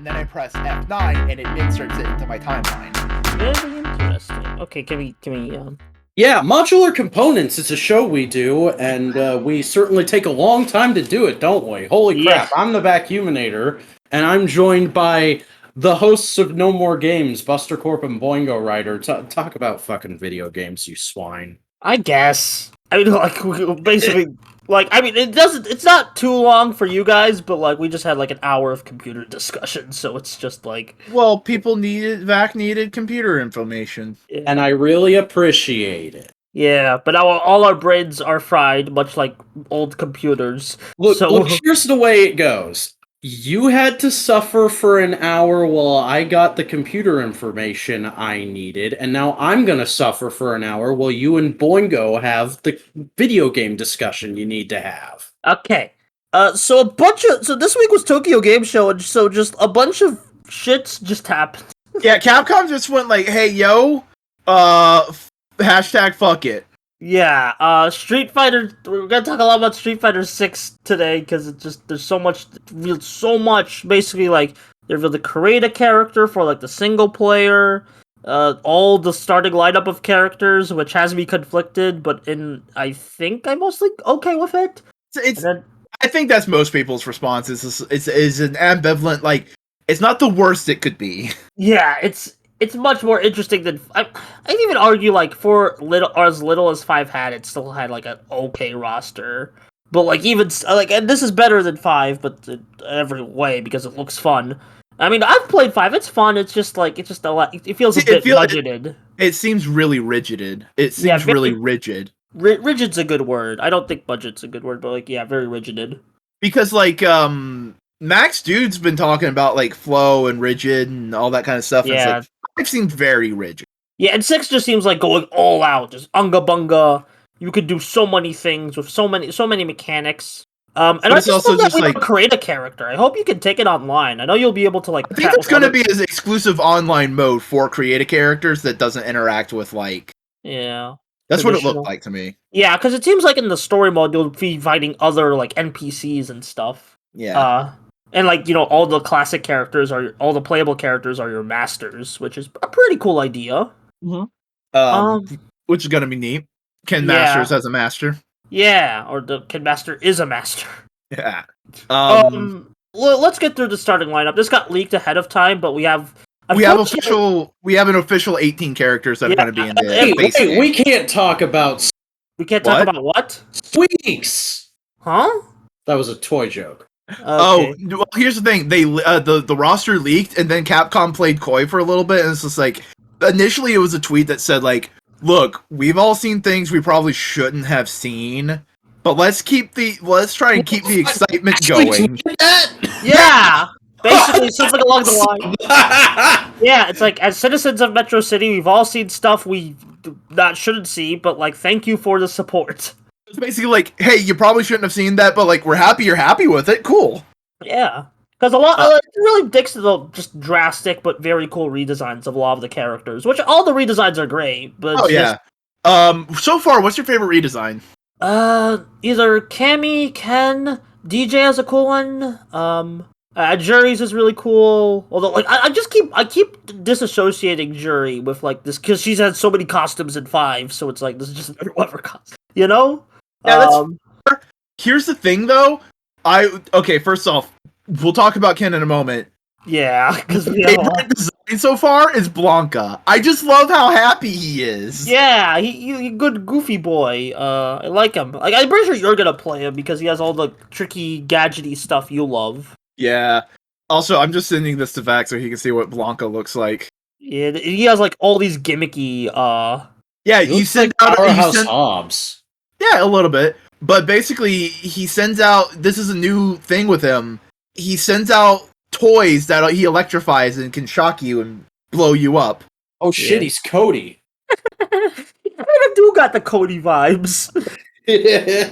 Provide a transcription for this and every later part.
then I press F9, and it inserts it into my timeline. Very interesting. Okay, can we Yeah, Modular Components is a show we do, and we certainly take a long time to do it, don't we? Holy crap, I'm the Vacuuminator, and I'm joined by the hosts of No More Games, Buster, Corp, and Boingo Rider. Talk about fucking video games, you swine. I guess. I mean, like, basically, it's not too long for you guys, but, like, we just had, like, an hour of computer discussion, so it's just, like... Well, Vac needed computer information. Yeah. And I really appreciate it. Yeah, but now all our brains are fried, much like old computers. Look, here's the way it goes. You had to suffer for an hour while I got the computer information I needed, and now I'm gonna suffer for an hour while you and Boingo have the video game discussion you need to have. Okay. So this week was Tokyo Game Show, and so just a bunch of shits just happened. Yeah, Capcom just went like, hey, yo, hashtag fuck it. Yeah, Street Fighter, we're gonna talk a lot about Street Fighter 6 today, because it's just, there's so much, basically, like, they revealed the create character for, like, the single player, all the starting lineup of characters, which has me conflicted, but I think I'm mostly okay with it. I think that's most people's response, is an ambivalent, like, it's not the worst it could be. Yeah, it's much more interesting than... I'd even argue, like, for as little as 5 had, it still had, like, an okay roster. But, like, even... like, and this is better than 5, but in every way, because it looks fun. I mean, I've played 5, it's fun, it's just, like, it's just a lot... It feels a bit budgeted. It seems really rigid. It seems really rigid. Rigid's a good word. I don't think budget's a good word, but, like, yeah, very rigid. Because, like, Max Dude's been talking about, like, flow and rigid and all that kind of stuff. Yeah. And I've seen very rigid. Yeah, and 6 just seems like going all out, just unga bunga. You could do so many things with so many mechanics. And I just also just like create a character. I hope you can take it online. I know you'll be able to, like. I think it's going to be an exclusive online mode for create a characters that doesn't interact with, like. Yeah. That's what it looked like to me. Yeah, because it seems like in the story mode you'll be fighting other, like, NPCs and stuff. Yeah. And, like, you know, all the classic characters all the playable characters are your masters, which is a pretty cool idea. Mm-hmm. Which is gonna be neat. Ken Masters as a master. Yeah, or the Ken Master is a master. Yeah. Let's get through the starting lineup. This got leaked ahead of time, but we have an official 18 characters that are going to be in the base game. We can't talk about... We can't talk about what? Squeaks! Huh? That was a toy joke. Okay. Oh, well, here's the thing. They the roster leaked, and then Capcom played coy for a little bit, and it's just like, initially it was a tweet that said, like, look, we've all seen things we probably shouldn't have seen, but let's try and keep the excitement going. Yeah! Basically, something along the line. Yeah, it's like, as citizens of Metro City, we've all seen stuff we shouldn't see, but, like, thank you for the support. It's basically like, hey, you probably shouldn't have seen that, but, like, we're happy you're happy with it. Cool. Yeah. Because it really dicks to the just drastic but very cool redesigns of a lot of the characters, which all the redesigns are great, but so far, what's your favorite redesign? Either Cammy, Ken, DJ has a cool one, Jury's is really cool, although, like, I keep disassociating Jury with, like, this, because she's had so many costumes in 5, so it's like, this is just another one of her costumes, you know? Yeah, here's the thing, though. First off, we'll talk about Ken in a moment. Yeah, because favorite design so far is Blanca. I just love how happy he is. Yeah, he good goofy boy. I like him. Like, I'm pretty sure you're gonna play him because he has all the tricky, gadgety stuff you love. Yeah. Also, I'm just sending this to Vac so he can see what Blanca looks like. Yeah, he has, like, all these gimmicky. Yeah, you send out Powerhouse Hobbs. Yeah, a little bit. But basically, he sends out... This is a new thing with him. He sends out toys that he electrifies and can shock you and blow you up. Oh shit, he's Cody. I do got the Cody vibes. Yeah.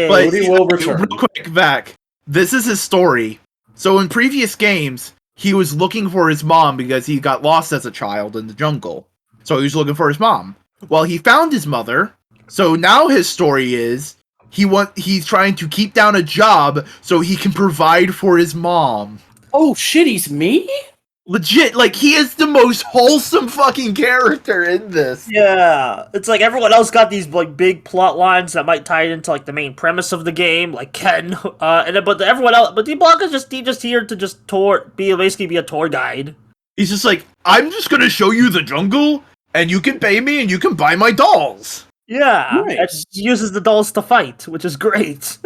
But, Cody will return. Real quick, Vac. This is his story. So in previous games, he was looking for his mom because he got lost as a child in the jungle. So he was looking for his mom. Well, he found his mother. So now his story is he's trying to keep down a job so he can provide for his mom. Oh shit, he's me? Legit, like, he is the most wholesome fucking character in this. Yeah, it's like everyone else got these like big plot lines that might tie into like the main premise of the game, like Ken. And then, but everyone else, but Blanca's just here to just basically be a tour guide. He's just like, I'm just gonna show you the jungle, and you can pay me, and you can buy my dolls. Yeah, Nice. and he uses the dolls to fight, which is great.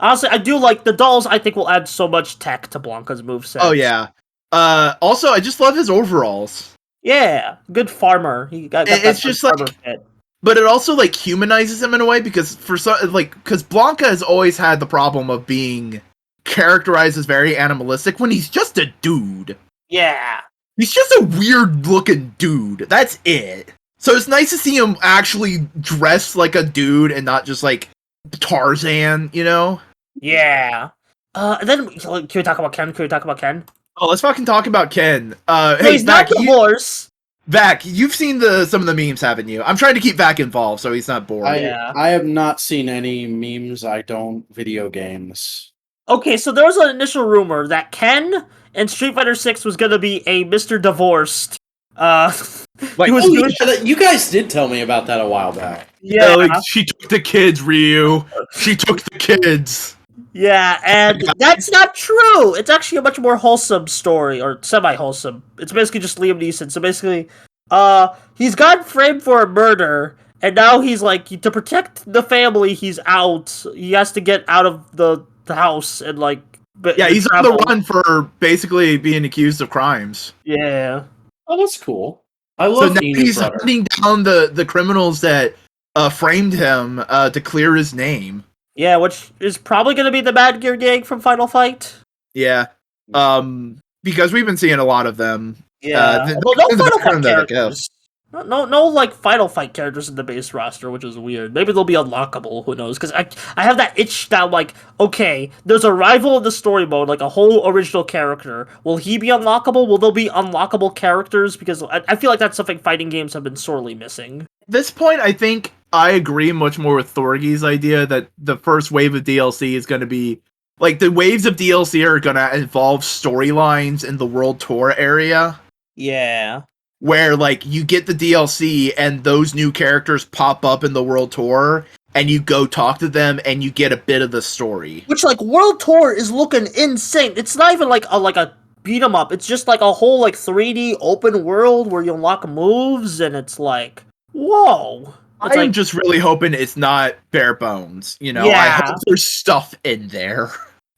Honestly, I do like the dolls. I think will add so much tech to Blanca's moveset. Oh yeah. Also, I just love his overalls. Yeah, good farmer. He got It's that just farmer like- fit. But it also like humanizes him in a way because because Blanca has always had the problem of being characterized as very animalistic when he's just a dude. Yeah. He's just a weird looking dude. That's it. So it's nice to see him actually dressed like a dude and not just like Tarzan, you know? Yeah. And then can we talk about Ken? Oh, let's fucking talk about Ken. No, Hey, he's not Vac, the horse. Vac, you've seen some of the memes, haven't you? I'm trying to keep Vac involved so he's not bored. I have not seen any memes. I don't video games. Okay, so there was an initial rumor that Ken in Street Fighter 6 was gonna be a Mr. Divorced. Like, he was Oh, doing- yeah, you guys did tell me about that a while back. yeah, like, she took the kids, Ryu. She took the kids. yeah, and that's not true. It's actually a much more wholesome story, or semi-wholesome. It's basically just Liam Neeson. So basically, he's gotten framed for a murder, and now he's like, to protect the family, he's out. He has to get out of the house and like. Yeah, he's on travel. the run for basically being accused of crimes. Yeah. Oh, that's cool. I So love now Enid he's Brother. hunting down the criminals that framed him to clear his name. Yeah, which is probably going to be the Bad Gear Gang from Final Fight. Yeah. Because we've been seeing a lot of them. Yeah. The- Well, no in the Final Fight background there, I characters. No, like Final Fight characters in the base roster, which is weird. Maybe they'll be unlockable. Who knows? Because I have that itch that like, okay, there's a rival in the story mode, like a whole original character. Will he be unlockable? Will there be unlockable characters? Because I feel like that's something fighting games have been sorely missing. At this point, I think I agree much more with Thorgy's idea that the first wave of DLC is going to be like the waves of DLC are going to involve storylines in the World Tour area. Yeah. Where like you get the DLC and those new characters pop up in the World Tour and you go talk to them and you get a bit of the story. Which like World Tour is looking insane. It's not even like a beat 'em up. It's just like a whole like 3D open world where you unlock moves and it's like, whoa. It's I'm like, just really hoping it's not bare bones, you know. I Yeah. hope there's stuff in there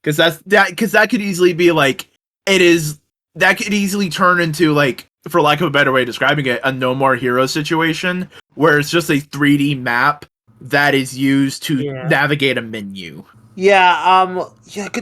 because that could easily be like that could easily turn into like, for lack of a better way of describing it, a No More Heroes situation where it's just a 3D map that is used to navigate a menu. yeah,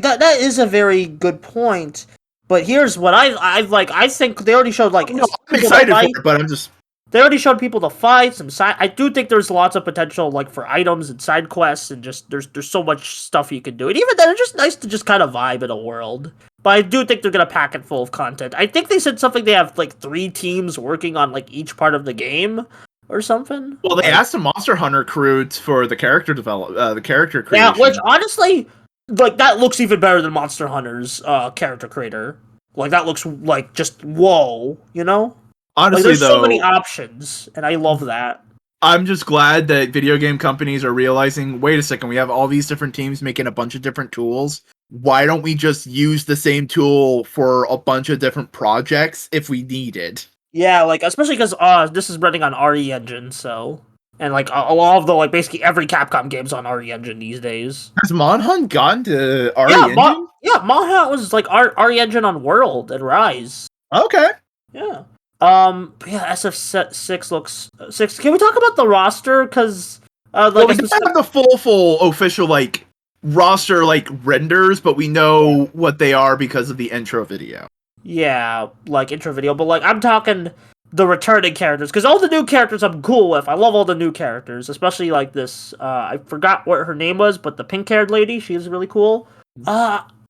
that is a very good point. But here's what I like. I think they already showed like. No, I'm excited for it, but I'm just. They already showed people to fight some side. I do think there's lots of potential, like for items and side quests, and just there's so much stuff you can do. And even then, it's just nice to just kind of vibe in a world. But I do think they're gonna pack it full of content. I think they said something. They have like 3 teams working on like each part of the game or something. Well, they asked the Monster Hunter crew for the character the character creation. Yeah, which honestly, like that looks even better than Monster Hunter's character creator. Like that looks like just whoa, you know? Honestly, Like, there's though, so many options, and I love that. I'm just glad that video game companies are realizing, wait a second, we have all these different teams making a bunch of different tools. Why don't we just use the same tool for a bunch of different projects if we need it? Yeah, like especially because this is running on RE Engine, so and like a lot of the like basically every Capcom game's on RE Engine these days. Has Monhunt gone to RE Yeah, Engine? Monhunt was like RE Engine on World and Rise. Okay. Yeah. Yeah, SF6 looks 6. Can we talk about the roster? Because Well, we don't have the full official like roster like renders, but we know what they are because of the intro video. yeah, like intro video, but like I'm talking the returning characters because all the new characters I'm cool with. I love all the new characters, especially like this. I forgot what her name was, but the pink-haired lady, she is really cool.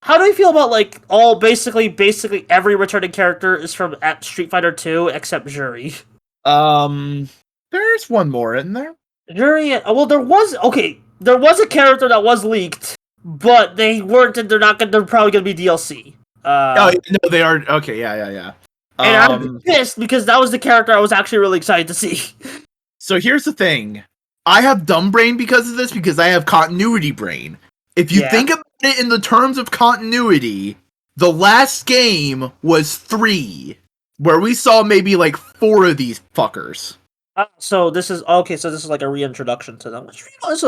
How do you feel about like all basically every returning character is from at Street Fighter 2 except Juri? There's one more in there. Juri, well, there was a character that was leaked, but they weren't, and they're probably gonna be DLC. Oh no, they are okay. Yeah. And I'm pissed because that was the character I was actually really excited to see. So here's the thing. I have dumb brain because of this, because I have continuity brain. If you think about it in the terms of continuity, the last game was 3, where we saw maybe like 4 of these fuckers. So this is like a reintroduction to them, which is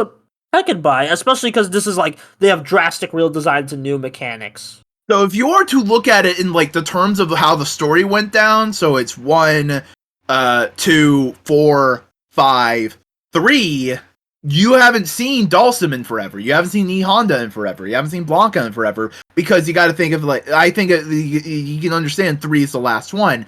I could buy, especially because this is like they have drastic real designs and new mechanics. So if you are to look at it in like the terms of how the story went down, so it's 1, 2, 4, 5, 3. You haven't seen Dalsum in forever. You haven't seen E Honda in forever. You haven't seen Blanca in forever, because you got to think of like, I think you can understand 3 is the last one.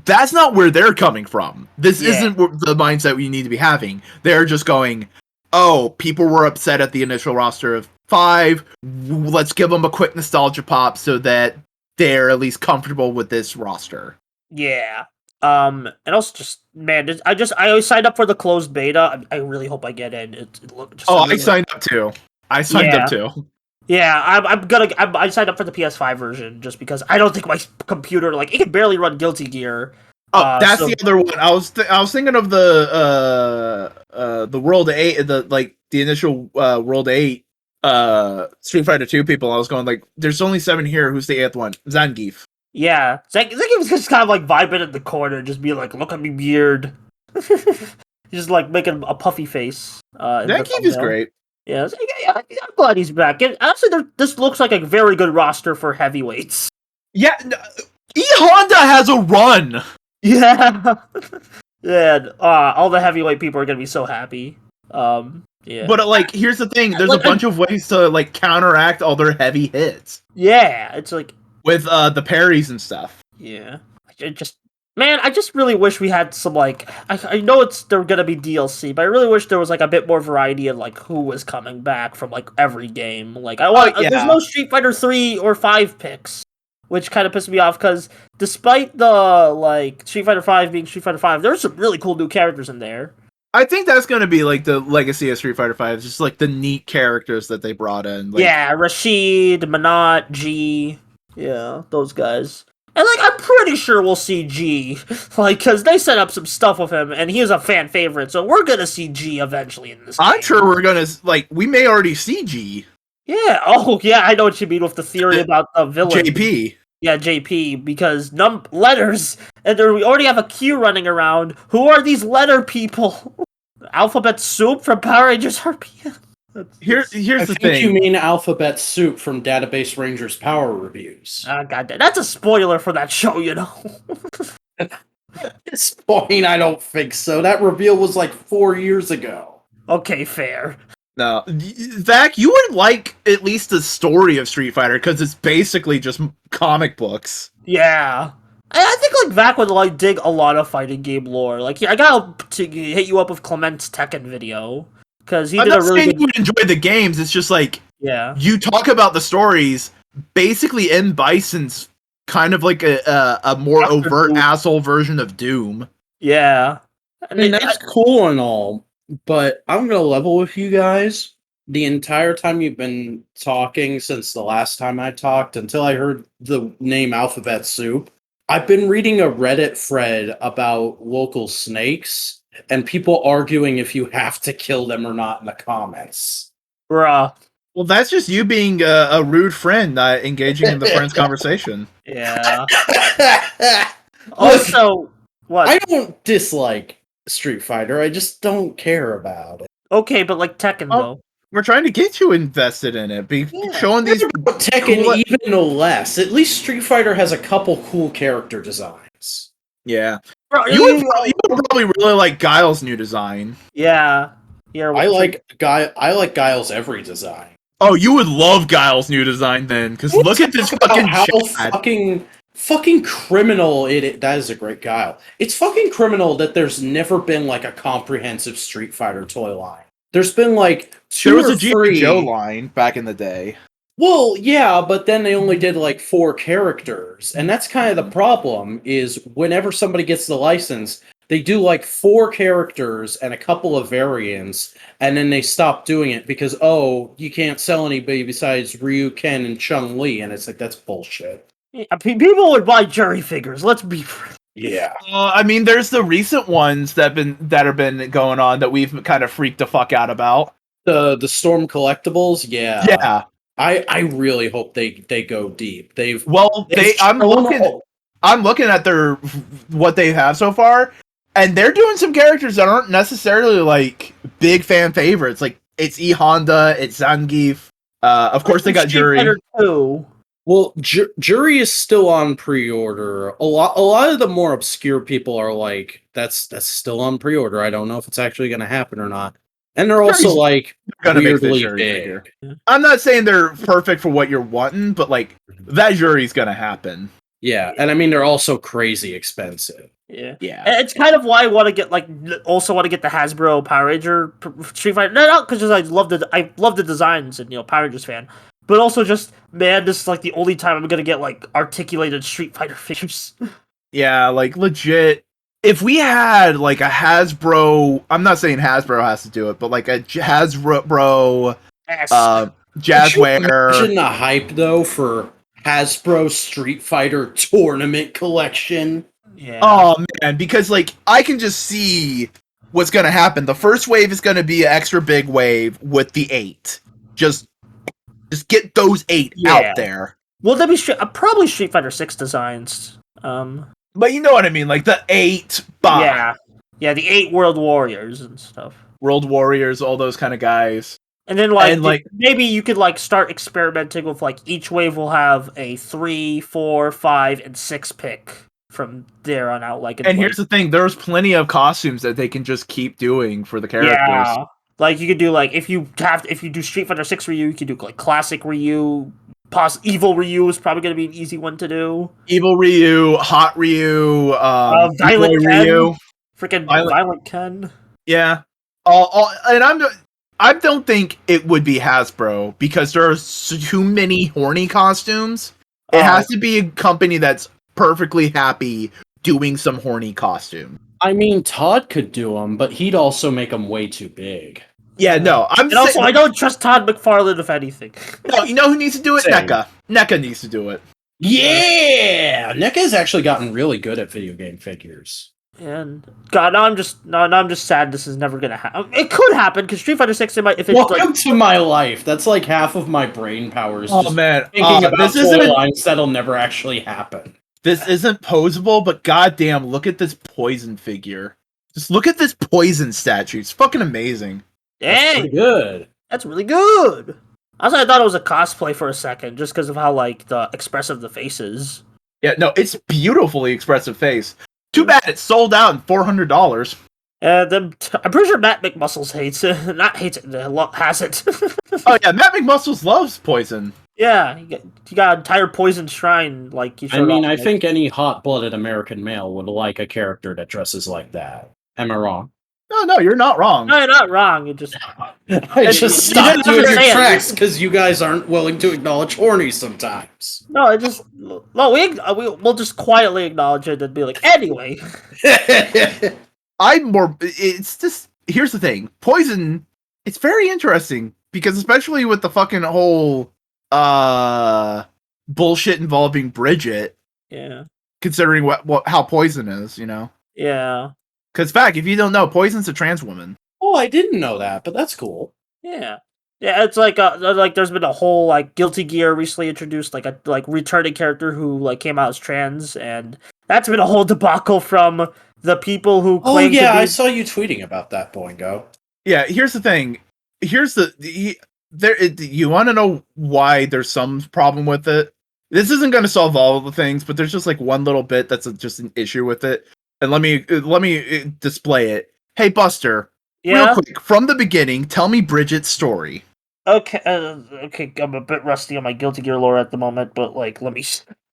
That's not where they're coming from. This isn't the mindset we need to be having. They're just going, oh, people were upset at the initial roster of 5. Let's give them a quick nostalgia pop so that they're at least comfortable with this roster. Yeah. And also just, man, I signed up for the closed beta. I really hope I get in. I signed up too. Yeah, I signed up for the PS5 version just because I don't think my computer, like, it can barely run Guilty Gear. That's the other one. I was thinking of the World 8, the initial World 8 Street Fighter 2 people. I was going like, there's only 7 here. Who's the 8th one? Zangief. Yeah, Zangief was just kind of like vibing in the corner, just being like, "Look at me, beard." Just like making a puffy face. Zangief is great. Yeah, I'm glad he's back. And honestly, this looks like a very good roster for heavyweights. Yeah, E Honda has a run. Yeah, yeah. All the heavyweight people are gonna be so happy. Yeah. But like, here's the thing: there's a bunch of ways to like counteract all their heavy hits. Yeah, it's like with the parries and stuff. Yeah, I just really wish we had some like I know they're gonna be DLC, but I really wish there was like a bit more variety in like who was coming back from like every game. Like there's no Street Fighter 3 or 5 picks, which kind of pissed me off because despite the like Street Fighter 5 being Street Fighter 5, there's some really cool new characters in there. I think that's gonna be like the legacy of Street Fighter 5, just like the neat characters that they brought in. Like, yeah, Rashid, Manat, G. Yeah, those guys. And, like, I'm pretty sure we'll see G. Like, because they set up some stuff with him, and he is a fan favorite, so we're gonna see G eventually in this game. I'm sure we're gonna, like, we may already see G. Yeah, I know what you mean with the theory about the villain. JP. Yeah, JP, because letters, and we already have a queue running around. Who are these letter people? Alphabet Soup from Power Rangers RPM. Here's the thing. I think you mean Alphabet Soup from Database Rangers Power Reviews. God, that's a spoiler for that show, you know. I don't think so. That reveal was like 4 years ago. Okay, fair. No, Zach, you would like at least the story of Street Fighter because it's basically just comic books. Yeah. I think like Vac would like dig a lot of fighting game lore. Like, I gotta hit you up with Clement's Tekken video. Because he did a really good... you would enjoy the games. It's just like, you talk about the stories. Basically, M. Bison's kind of like a more overt asshole version of Doom. Yeah, I mean that's cool and all, but I'm gonna level with you guys. The entire time you've been talking since the last time I talked, until I heard the name Alphabet Soup, I've been reading a Reddit thread about local snakes. And people arguing if you have to kill them or not in the comments. Bruh. Well, that's just you being a rude friend, engaging in the friend's conversation. Yeah. Also, what? I don't dislike Street Fighter. I just don't care about it. Okay, but like Tekken, though. We're trying to get you invested in it. Showing these Tekken cool... even less. At least Street Fighter has a couple cool character designs. Yeah. Bro, you would probably really like Guile's new design. Yeah. I like Guile's every design. Oh, you would love Guile's new design then, because look at this fucking how fucking criminal it. That is a great Guile. It's fucking criminal that there's never been like a comprehensive Street Fighter toy line. There's been like 2 or 3. There was a G.I. Joe line back in the day. Well, yeah, but then they only did like 4 characters, and that's kind of the problem. Is whenever somebody gets the license, they do like 4 characters and a couple of variants, and then they stop doing it because you can't sell anybody besides Ryu, Ken, and Chun-Li, and it's like that's bullshit. Yeah, people would buy jury figures. Let's be. Yeah. I mean, there's the recent ones that have been going on that we've kind of freaked the fuck out about. The Storm collectibles, yeah. Yeah. I really hope they go deep. I'm looking at what they have so far, and they're doing some characters that aren't necessarily like big fan favorites. Like it's E Honda, it's Zangief. Of course, they got Jury. Too. Well, Jury is still on pre-order. A lot of the more obscure people are like, that's still on pre-order. I don't know if it's actually going to happen or not. And they're also like weirdly big. I'm not saying they're perfect for what you're wanting, but like that Jury's going to happen. Yeah, and I mean they're also crazy expensive. Yeah. It's kind of why I want to get the Hasbro Power Ranger Street Fighter. No, not because I love the designs and Power Rangers fan, but also just this is like the only time I'm gonna get like articulated Street Fighter figures. Yeah, like legit. If we had like a Hasbro, I'm not saying Hasbro has to do it, but like a Hasbro, Jazzware. Imagine the hype though for Hasbro Street Fighter Tournament Collection. Yeah. Oh man, because like I can just see what's gonna happen. The first wave is gonna be an extra big wave with the 8. Just get those 8 out there. Will there be probably Street Fighter 6 designs? But you know what I mean, like the 8. Yeah, the 8 World Warriors and stuff. World Warriors, all those kind of guys. And then maybe you could like start experimenting with like each wave will have a 3, 4, 5, and 6 pick from there on out. Here's the thing: there's plenty of costumes that they can just keep doing for the characters. Yeah, like you could do like if you do Street Fighter 6 Ryu, you could do like classic Ryu. Evil Ryu is probably going to be an easy one to do. Evil Ryu, Hot Ryu, Violent Ken, Ryu, freaking Violent Ken. Yeah, and I don't think it would be Hasbro because there are too many horny costumes. It has to be a company that's perfectly happy doing some horny costume. I mean, Todd could do them, but he'd also make them way too big. Yeah, no. I don't trust Todd McFarlane if anything. No, you know who needs to do it? Same. NECA. NECA needs to do it. Yeah! NECA's actually gotten really good at video game figures. And God, now I'm just sad this is never gonna happen. It could happen because Street Fighter 6 Welcome to my life. That's like half of my brain powers. Oh man, thinking about toy lines that'll never actually happen. This isn't posable, but goddamn, look at this Poison figure. Just look at this Poison statue. It's fucking amazing. Dang, that's pretty good. That's really good. Also, I thought it was a cosplay for a second, just because of how like the expressive the face is. Yeah, no, it's beautifully expressive face. Too bad it's sold out in $400. I'm pretty sure Matt McMuscles hates it. Has it. Oh yeah, Matt McMuscles loves Poison. Yeah, he got an entire Poison shrine. Like I think any hot-blooded American male would like a character that dresses like that. Am I wrong? No, you're not wrong. No, you're not wrong. You just I just stopped you in your tracks because you guys aren't willing to acknowledge horny sometimes. No, we'll just quietly acknowledge it and be like, anyway. It's just here's the thing. Poison, it's very interesting because especially with the fucking whole bullshit involving Bridget. Yeah. Considering how Poison is, Yeah. Because, if you don't know, Poison's a trans woman. Oh, I didn't know that, but that's cool. Yeah. Yeah, it's like there's been a whole like Guilty Gear recently introduced like a returning character who like came out as trans, and that's been a whole debacle from the people who claim to be... I saw you tweeting about that, Boingo. Yeah, here's the thing. You want to know why there's some problem with it? This isn't going to solve all of the things, but there's just like one little bit that's just an issue with it. And let me display it. Hey, Buster. Yeah? Real quick, from the beginning, tell me Bridget's story. Okay, I'm a bit rusty on my Guilty Gear lore at the moment, but like, let me.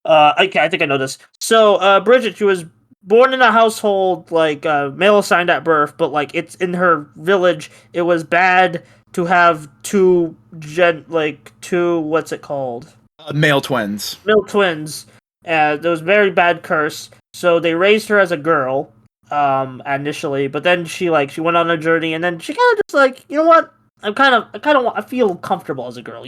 Okay, I think I know this. So, Bridget, she was born in a household like male assigned at birth, but like it's in her village. It was bad to have two what's it called? Male twins. Male twins. There was a very bad curse. So they raised her as a girl, initially, but then she went on a journey, and then she kind of just like, you know what? I feel comfortable as a girl,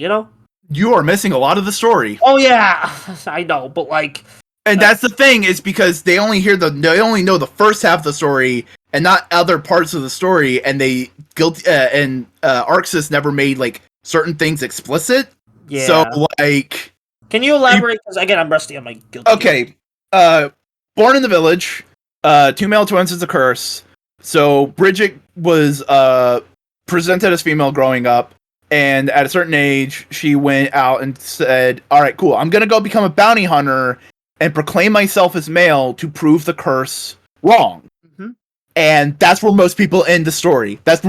you are missing a lot of the story. Oh yeah, I know, but like, And that's the thing, is because they only know the first half of the story and not other parts of the story, and Arxis never made like certain things explicit. yeah. So like, Can you elaborate? Because again, I'm rusty on my guilty. okay, born in the village, 2 male twins is a curse. So Bridget was presented as female growing up, and at a certain age, she went out and said, "All right, cool. I'm gonna go become a bounty hunter and proclaim myself as male to prove the curse wrong." Mm-hmm. And that's where most people end the story. That's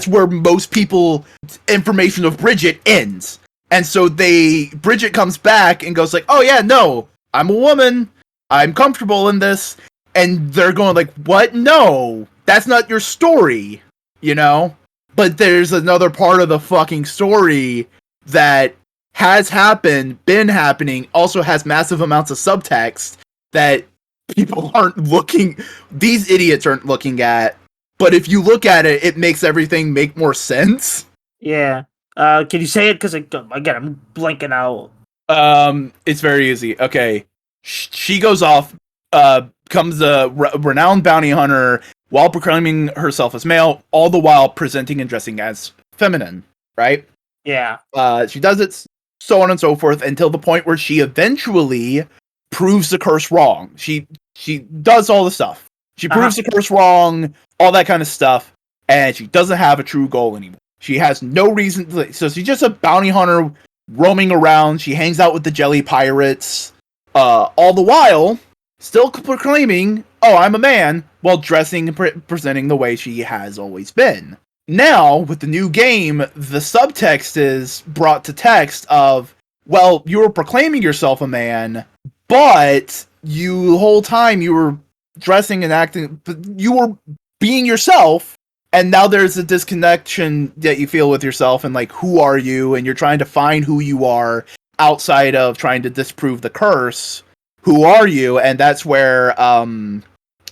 where most people information of Bridget ends. And so Bridget comes back and goes like, "Oh yeah, no, I'm a woman. I'm comfortable in this." And they're going like, "What? No, that's not your story, you know?" But there's another part of the fucking story that has been happening, also has massive amounts of subtext that people these idiots aren't looking at. But if you look at it, it makes everything make more sense. Yeah. Can you say it? Because again, I'm blanking out. It's very easy. Okay. She goes off, becomes a renowned bounty hunter while proclaiming herself as male, all the while presenting and dressing as feminine, right? Yeah. She does it, so on and so forth, until the point where she eventually proves the curse wrong. She does all the stuff. She proves the curse wrong, all that kind of stuff, and she doesn't have a true goal anymore. She has no reason so she's just a bounty hunter roaming around. She hangs out with the jelly pirates, all the while still proclaiming, "Oh, I'm a man," while dressing and presenting the way she has always been. Now, with the new game, the subtext is brought to text of, well, you were proclaiming yourself a man, but the whole time you were dressing and acting, you were being yourself, and now there's a disconnection that you feel with yourself, and like, who are you? And you're trying to find who you are outside of trying to disprove the curse. Who are you? And that's where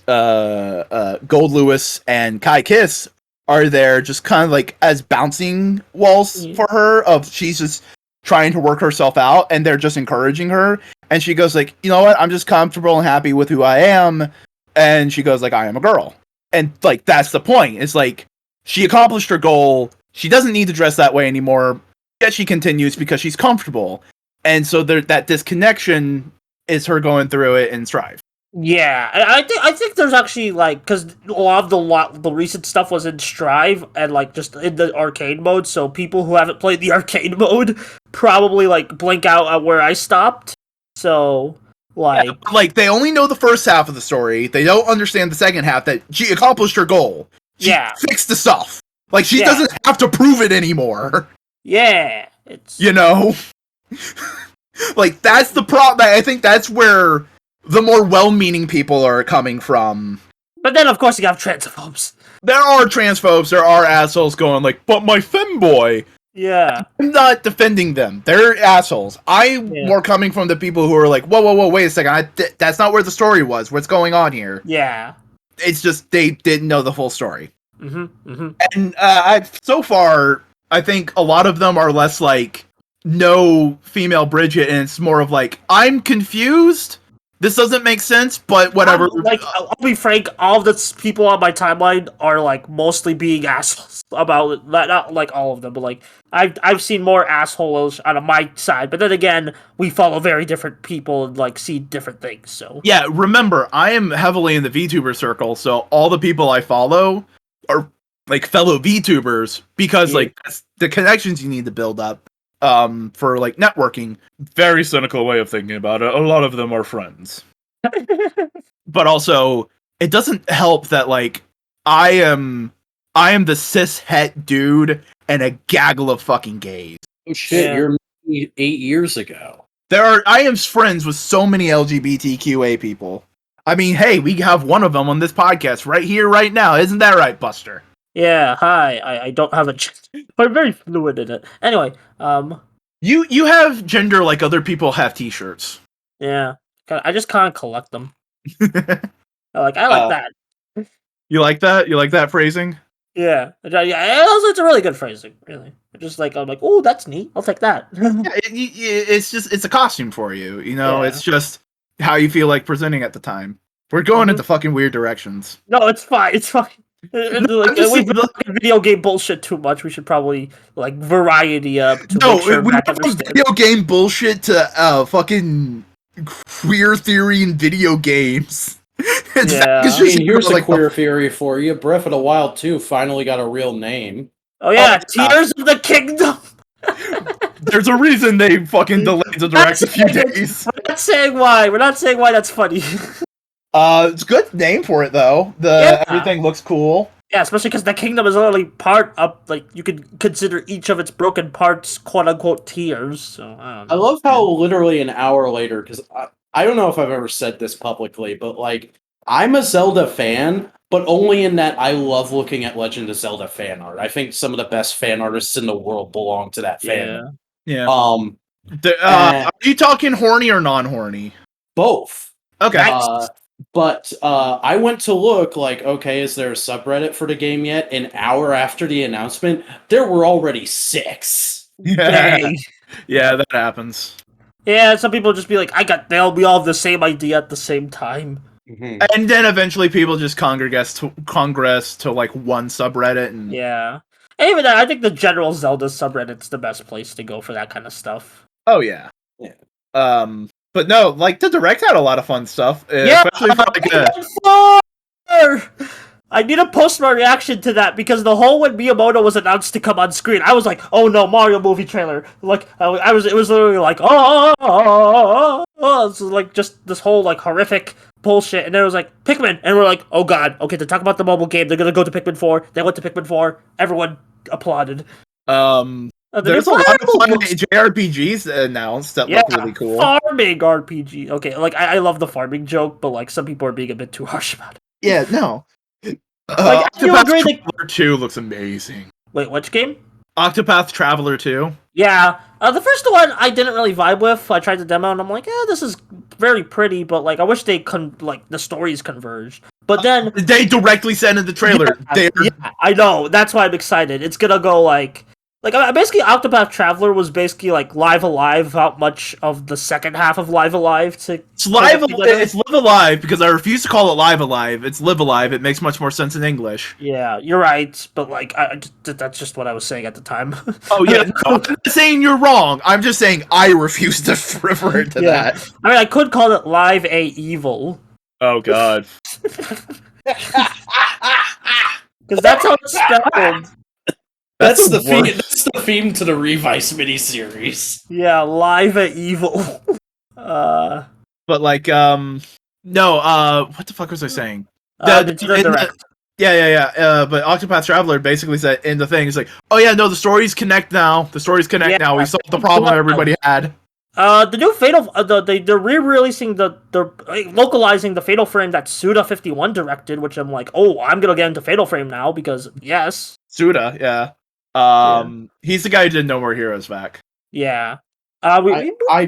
Gold Lewis and Kai Kiss are there, just kind of like as bouncing walls for her. Of she's just trying to work herself out, and they're just encouraging her. And she goes like, "You know what? I'm just comfortable and happy with who I am." And she goes like, "I am a girl." And like that's the point. It's like she accomplished her goal. She doesn't need to dress that way anymore. Yet she continues because she's comfortable. And so that disconnection is her going through it in Strive. Yeah, I think there's actually like, because a lot of the recent stuff was in Strive and like just in the arcade mode, so people who haven't played the arcade mode probably like blink out at where I stopped. So like, yeah, like they only know the first half of the story. They don't understand the second half, that she accomplished her goal. She fixed the stuff. Like she doesn't have to prove it anymore. Yeah, it's, you know. Like, that's the problem. I think that's where the more well-meaning people are coming from. But then, of course, you have transphobes. There are transphobes, there are assholes going like, "But my femboy." Yeah. I'm not defending them. They're assholes. I'm more coming from the people who are like, whoa, wait a second. That's not where the story was. What's going on here? Yeah. It's just they didn't know the full story. Mm-hmm, mm-hmm. And so far, I think a lot of them are less like, no female Bridget, and it's more of like, I'm confused. This doesn't make sense, but whatever. I'll be frank, all of the people on my timeline are like mostly being assholes about it. Not like all of them, but like I've seen more assholes out of my side. But then again, we follow very different people and like see different things. So yeah, remember, I am heavily in the VTuber circle, so all the people I follow are like fellow VTubers, because like that's the connections you need to build up. For like networking. Very cynical way of thinking about it. A lot of them are friends. But also, it doesn't help that like I am the cis het dude and a gaggle of fucking gays. Oh shit, you're 8 years ago. I am friends with so many LGBTQA people. I mean, hey, we have one of them on this podcast right here, right now. Isn't that right, Buster? Yeah, hi. I don't have a gender, but I'm very fluid in it. Anyway, You have gender like other people have t-shirts. Yeah. I just can't collect them. I like that. You like that? You like that phrasing? Yeah, it's a really good phrasing. Really, just like I'm like, oh, that's neat. I'll take that. Yeah, it's a costume for you. You know, Yeah. it's just how you feel like presenting at the time. We're going into fucking weird directions. No, it's fine. It's fine. Like, I'm just we've saying, been talking video game bullshit too much. We should probably like variety up to no, make sure we Mac went from understands. video game bullshit to fucking queer theory in video games. Yeah. I mean, here's a queer theory for you. Breath of the Wild 2 finally got a real name. Oh yeah, Tears of the Kingdom. There's a reason they fucking delayed the direct a few days. We're not saying why. We're not saying why that's funny. It's a good name for it though. Everything looks cool. Yeah, especially because the kingdom is literally part of, like, you could consider each of its broken parts quote unquote tears. So I don't know. I love how literally an hour later, because I don't know if I've ever said this publicly, but like I'm a Zelda fan, but only in that I love looking at Legend of Zelda fan art. I think some of the best fan artists in the world belong to that fandom. Yeah. Are you talking horny or non-horny? Both. Okay. But I went to look, like, okay, is there a subreddit for the game yet? An hour after the announcement, there were already 6. Yeah. Yeah, that happens. Yeah, some people just be like, they'll be all have the same idea at the same time. Mm-hmm. And then eventually people just congress to like one subreddit. And yeah. And even that, I think the general Zelda subreddit's the best place to go for that kind of stuff. Oh, yeah. Yeah. But no, like, the Direct had a lot of fun stuff. Especially for like I need to post my reaction to that because the whole when Miyamoto was announced to come on screen, I was like, "Oh no, Mario movie trailer!" Like, it was literally like, it's like just this whole like horrific bullshit, and then it was like Pikmin, and we're like, "Oh god, okay." To talk about the mobile game, they're gonna go to Pikmin 4. They went to Pikmin 4. Everyone applauded. There's a lot of fun JRPGs announced that look really cool. Farming RPG. Okay, like I love the farming joke, but like some people are being a bit too harsh about it. Yeah, no. Like, Octopath Traveler 2 looks amazing. Wait, which game? Octopath Traveler 2. Yeah, the first one I didn't really vibe with. I tried the demo and I'm like, this is very pretty, but like I wish they the stories converged. But then they directly said in the trailer. Yeah, I know. That's why I'm excited. It's gonna go like basically Octopath Traveler was basically like Live Alive without much of the second half of Live Alive. It's Live Alive because I refuse to call it Live Alive. It's Live Alive. It makes much more sense in English. Yeah, you're right, but like that's just what I was saying at the time. Oh yeah, no, I'm not saying you're wrong. I'm just saying I refuse to refer to that. I mean, I could call it Live A Evil. Oh god. Because that's how it's spelled. That's the theme to the Revice miniseries. Yeah, Live at Evil. But like, no, what the fuck was I saying? But Octopath Traveler basically said in the thing, it's like, oh yeah, no, the stories connect now. The stories connect now. We solved the problem everybody had. The new Fatal, they're re-releasing they're localizing the Fatal Frame that Suda51 directed, which I'm like, oh, I'm gonna get into Fatal Frame now because yes. Suda, yeah. He's the guy who did No More Heroes back. Yeah. I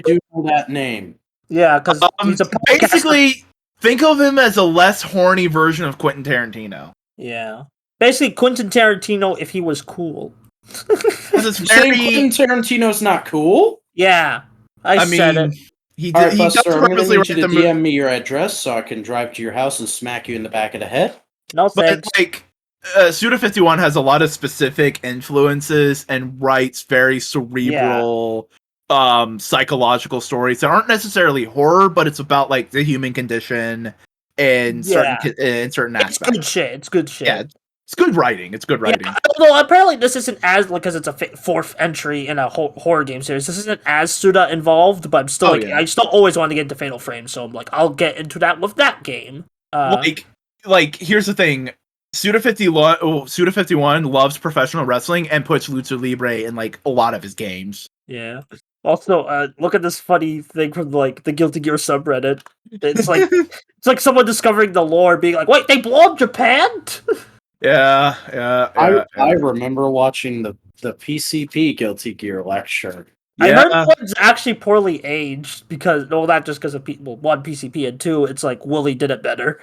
do know that name. Yeah, because he's basically think of him as a less horny version of Quentin Tarantino. Yeah. Basically, Quentin Tarantino if he was cool. It's very... Quentin Tarantino's not cool? Yeah. I said it. He does purposely need you to DM me your address so I can drive to your house and smack you in the back of the head. No thanks. But like, Suda51 has a lot of specific influences and writes very cerebral, psychological stories that aren't necessarily horror, but it's about like the human condition and certain aspects. It's good shit. Yeah, it's good writing. Yeah, although apparently this isn't as because it's a fourth entry in a horror game series. This isn't as Suda involved, but I'm still I still always want to get into Fatal Frame, so I'm like, I'll get into that with that game. Like here's the thing. Suda51 loves professional wrestling and puts Lucha Libre in like a lot of his games. Yeah. Also, look at this funny thing from like the Guilty Gear subreddit. It's like someone discovering the lore, being like, "Wait, they blow up Japan?" Yeah. I remember watching the PCP Guilty Gear lecture I Yeah. heard one's actually poorly aged because, well, not just because of people, one, PCP, and two, it's like Wooly did it better.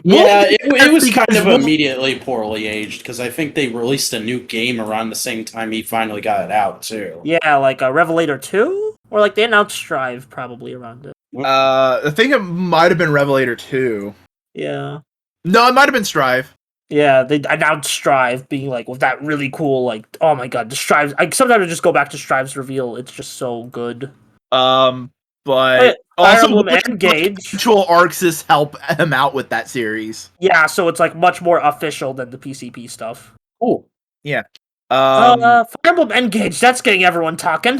Yeah, it was kind because of Wooly- immediately poorly aged because I think they released a new game around the same time he finally got it out too. Yeah, like a Revelator 2? Or like they announced Strive probably around it. I think it might have been Revelator 2. Yeah. No, it might have been Strive. Yeah, they announced Strive being like with that really cool, like, oh my god, the Strive. Sometimes I just go back to Strive's reveal. It's just so good. But Fire also Emblem Wooly, and Gage. actual Arxis help him out with that series. Yeah, so it's like much more official than the PCP stuff. Cool. Fire Emblem Engage, that's getting everyone talking.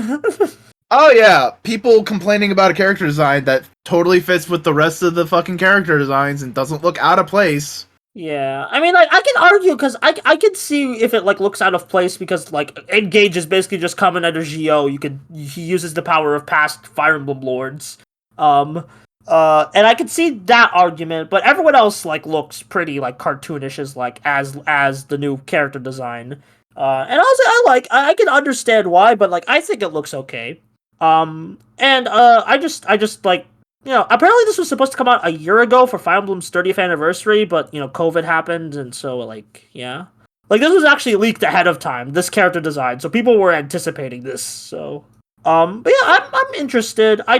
Oh yeah, people complaining about a character design that totally fits with the rest of the fucking character designs and doesn't look out of place. Yeah, I mean, like, I can argue, because I can see if it, like, looks out of place, because, like, Engage is basically just coming out of Geo. He uses the power of past Fire Emblem Lords. And I can see that argument, but everyone else, like, looks pretty, like, cartoonish as the new character design. And also, I can understand why, but, like, I think it looks okay. I just, like, apparently this was supposed to come out a year ago for Fire Emblem's 30th anniversary, but, COVID happened, and so, like, yeah. Like, this was actually leaked ahead of time, this character design, so people were anticipating this, so... But yeah, I'm interested. I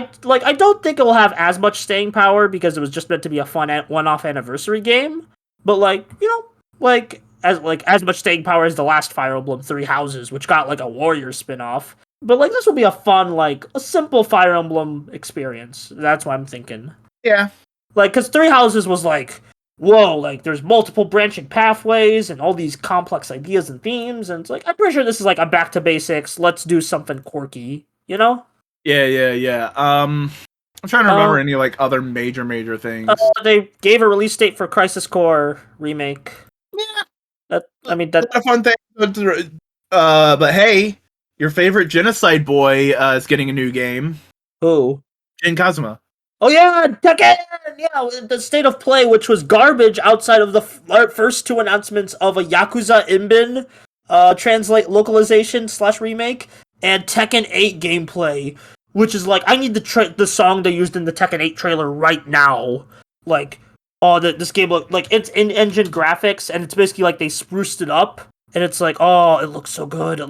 don't think it will have as much staying power, because it was just meant to be a fun one-off anniversary game, but, like, as much staying power as the last Fire Emblem Three Houses, which got, like, a Warrior spin-off. But, like, this will be a fun, like, a simple Fire Emblem experience. That's what I'm thinking. Yeah. Like, because Three Houses was like, whoa, like, there's multiple branching pathways and all these complex ideas and themes, and it's like, I'm pretty sure this is, like, a back to basics, let's do something quirky, you know? Yeah. I'm trying to remember any, like, other major things. They gave a release date for Crisis Core Remake. Yeah. That's a fun thing. But hey, your favorite genocide boy is getting a new game. Who? Jin Kazuma. Oh yeah, Tekken! Yeah, the state of play, which was garbage outside of the first two announcements of a Yakuza Inbin translate localization / remake, and Tekken 8 gameplay, which is like, I need the song they used in the Tekken 8 trailer right now. Like, this game look like it's in-engine graphics, and it's basically like they spruced it up, and it's like, oh, it looks so good.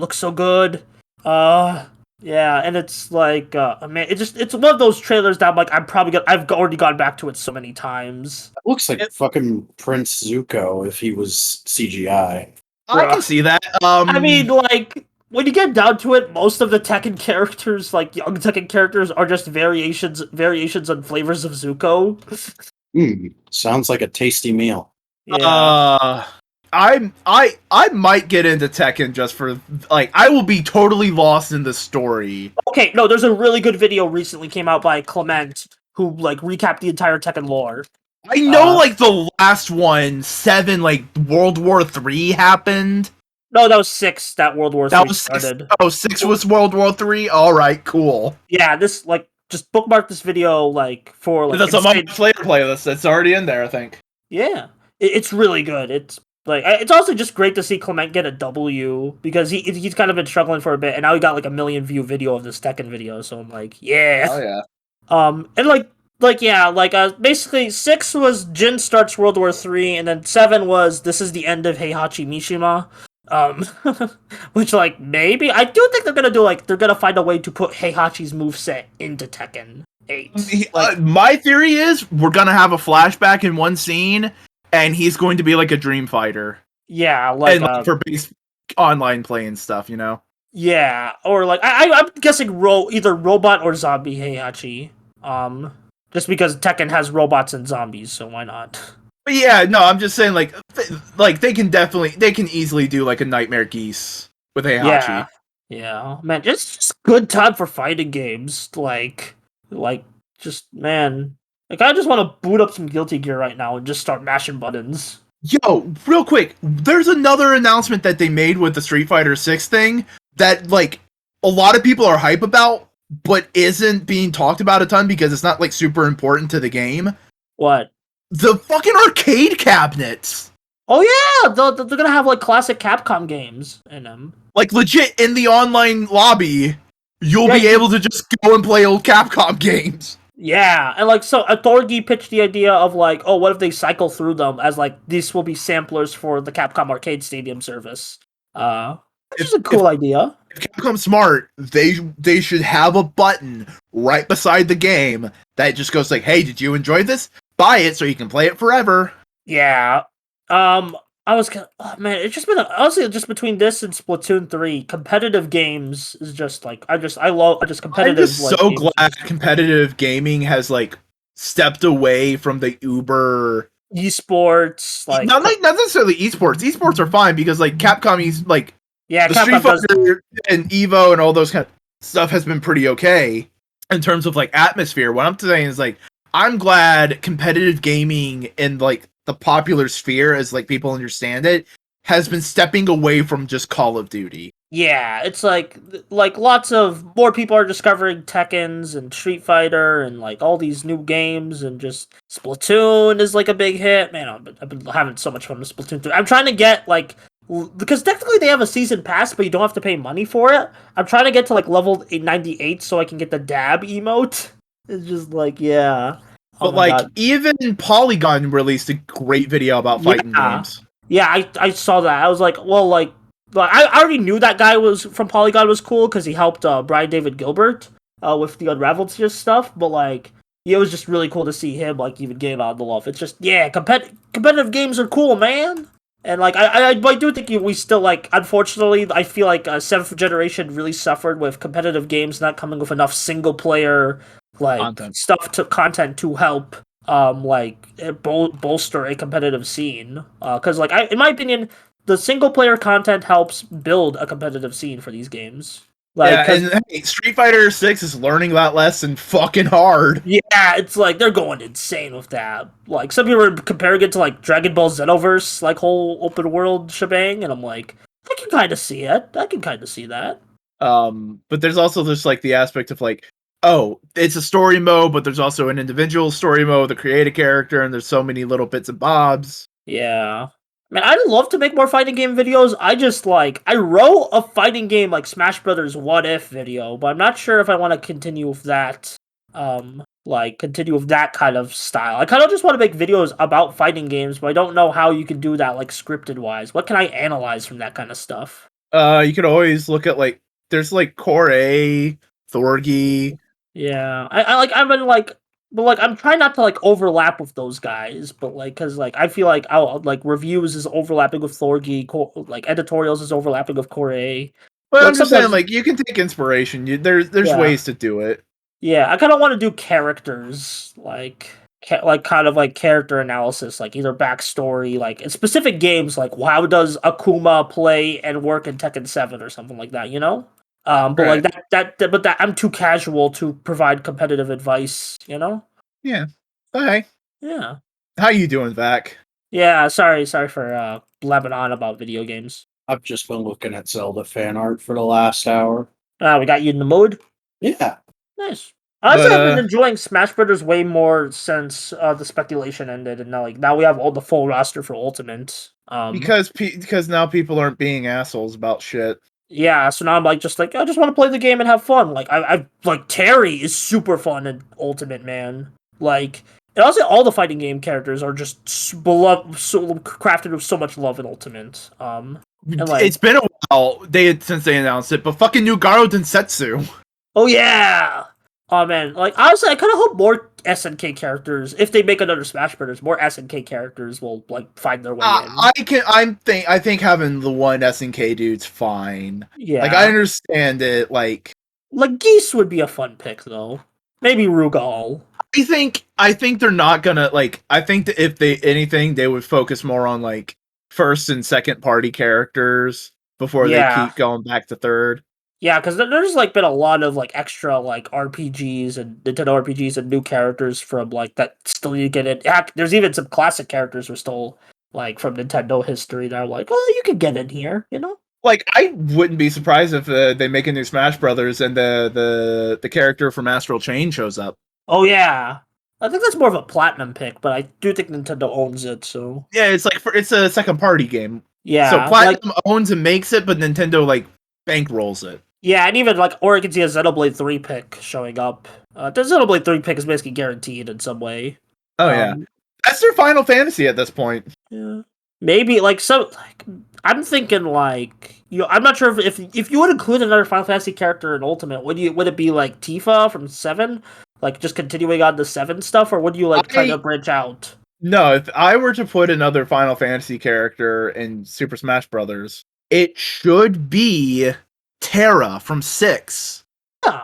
Yeah, and it's like, man, it's one of those trailers that I'm like, I've already gone back to it so many times. It looks like fucking Prince Zuko if he was CGI. I can see that. I mean, like, when you get down to it, most of the Tekken characters, like young Tekken characters, are just variations on flavors of Zuko. Sounds like a tasty meal. Yeah. I might get into Tekken just for, like, I will be totally lost in the story. Okay, no, there's a really good video recently came out by Clement who, like, recapped the entire Tekken lore. I know, like, the last one, 7, like, World War III happened. No, that was 6 that World War III started. 6 was World War III? Alright, cool. Yeah, this, like, just bookmark this video, like, for, like... That's on my later playlist. That's already in there, I think. Yeah. It's really good. It's, like, it's also just great to see Clement get a W, because he's kind of been struggling for a bit, and now he got, like, a 1 million view video of this Tekken video, so I'm like, yeah. Oh, yeah. And, basically, 6 was Jin starts World War III, and then 7 was this is the end of Heihachi Mishima. Which, like, maybe I do think they're gonna find a way to put Heihachi's moveset into Tekken 8. My theory is we're gonna have a flashback in one scene, and he's going to be like a dream fighter. Yeah, like, and for base online play and stuff, you know. Yeah, or like I'm guessing either robot or zombie Heihachi. Just because Tekken has robots and zombies, so why not? But yeah, no, I'm just saying, like they can easily do like a Nightmare Geese with Heihachi. Yeah, man, it's just good time for fighting games. Like, just, man, like, I just want to boot up some Guilty Gear right now and just start mashing buttons. Yo, real quick, there's another announcement that they made with the Street Fighter 6 thing that, like, a lot of people are hype about, but isn't being talked about a ton because it's not, like, super important to the game. What? The fucking arcade cabinets! Oh yeah! They're gonna have, like, classic Capcom games in them. Like, legit, in the online lobby. you'll be able to just go and play old Capcom games. Yeah, and like so, Authority pitched the idea of like, oh, what if they cycle through them as like these will be samplers for the Capcom Arcade Stadium service? Which is a cool idea. If Capcom's smart, they should have a button right beside the game that just goes like, "Hey, did you enjoy this? Buy it so you can play it forever." Yeah. I was oh man, it's just been honestly just between this and Splatoon 3, competitive games is just like I love competitive. I'm just like, so games. glad competitive gaming has like stepped away from the uber esports, like not necessarily esports. Esports are fine because like Capcom like yeah, the Capcom Street Fighter and Evo and all those kind of stuff has been pretty okay in terms of like atmosphere. What I'm saying is like I'm glad competitive gaming in like the popular sphere, as like people understand it, has been stepping away from just Call of Duty. Yeah, it's like lots of more people are discovering Tekkens and Street Fighter and like all these new games, and just Splatoon is like a big hit. Man, I've been having so much fun with Splatoon 3. I'm trying to get like, because technically they have a season pass, but you don't have to pay money for it. I'm trying to get to like level 98 so I can get the dab emote. It's just like, yeah. But like, God. Even Polygon released a great video about fighting games. Yeah, I saw that. I was like, well, like I already knew that guy was from Polygon was cool because he helped Brian David Gilbert with the Unraveled stuff. But like, it was just really cool to see him like even getting on the love. It's just competitive games are cool, man. And like I do think we still like, unfortunately, I feel like 7th generation really suffered with competitive games not coming with enough single player like content to help bolster a competitive scene. Because like in my opinion, the single player content helps build a competitive scene for these games. Like, yeah, and hey, Street Fighter 6 is learning that lesson fucking hard. Yeah, it's like they're going insane with that. Like some people are comparing it to like Dragon Ball Xenoverse, like whole open world shebang, and I'm like, I can kind of see it. I can kind of see that. But there's also just like the aspect of like, oh, it's a story mode, but there's also an individual story mode to create a character, and there's so many little bits and bobs. Yeah. Man, I'd love to make more fighting game videos. I wrote a fighting game like Smash Brothers What If video, but I'm not sure if I want to continue with that, continue with that kind of style. I kind of just want to make videos about fighting games, but I don't know how you can do that, like, scripted-wise. What can I analyze from that kind of stuff? You could always look at, like, there's, like, Core A, Thorgy. Yeah, I'm trying not to like overlap with those guys, but like, cause like I feel like I'll like reviews is overlapping with Thorgy, like editorials is overlapping with Core A. But like, I'm just saying, like, you can take inspiration. There's ways to do it. Yeah, I kind of want to do characters, like kind of like character analysis, like either backstory, like in specific games, like how does Akuma play and work in Tekken 7 or something like that, you know? But right. Like that I'm too casual to provide competitive advice, you know? Yeah. Okay. Yeah. How you doing, Vac? Yeah, sorry for blabbing on about video games. I've just been looking at Zelda fan art for the last hour. We got you in the mood? Yeah. Nice. Honestly, I've been enjoying Smash Brothers way more since the speculation ended, and now we have all the full roster for Ultimate. Because now people aren't being assholes about shit. Yeah, so now I'm like, I just want to play the game and have fun. Like, I like Terry is super fun in Ultimate, man. Like, and also all the fighting game characters are just beloved, so crafted with so much love in Ultimate. And like, it's been a while since they announced it, but fucking new Garo Densetsu. Oh yeah. Oh man, like honestly, I kind of hope more SNK characters, if they make another Smash Brothers, more SNK characters will like find their way in. I think having the one SNK dude's fine. Yeah, like I understand it. Like Geese would be a fun pick though. Maybe Rugal. I think they're not gonna like. I think that if they would focus more on like first and second party characters before they keep going back to third. Yeah, because there's like been a lot of like extra like RPGs and Nintendo RPGs and new characters from like that still you get it. There's even some classic characters who are still like from Nintendo history that are like, oh, you could get in here, you know? Like I wouldn't be surprised if they make a new Smash Brothers and the character from Astral Chain shows up. Oh yeah, I think that's more of a platinum pick, but I do think Nintendo owns it. So yeah, it's like it's a second party game. Yeah, so platinum owns and makes it, but Nintendo like bankrolls it. Yeah, and even like, or you can see a Xenoblade 3 pick showing up. The Xenoblade 3 pick is basically guaranteed in some way. Oh yeah, that's their Final Fantasy at this point. Yeah, maybe like so. Like, I'm thinking like I'm not sure if you would include another Final Fantasy character in Ultimate, would it be like Tifa from 7, like just continuing on the 7 stuff, or would you like try to branch out? No, if I were to put another Final Fantasy character in Super Smash Brothers, it should be Terra from 6. Yeah,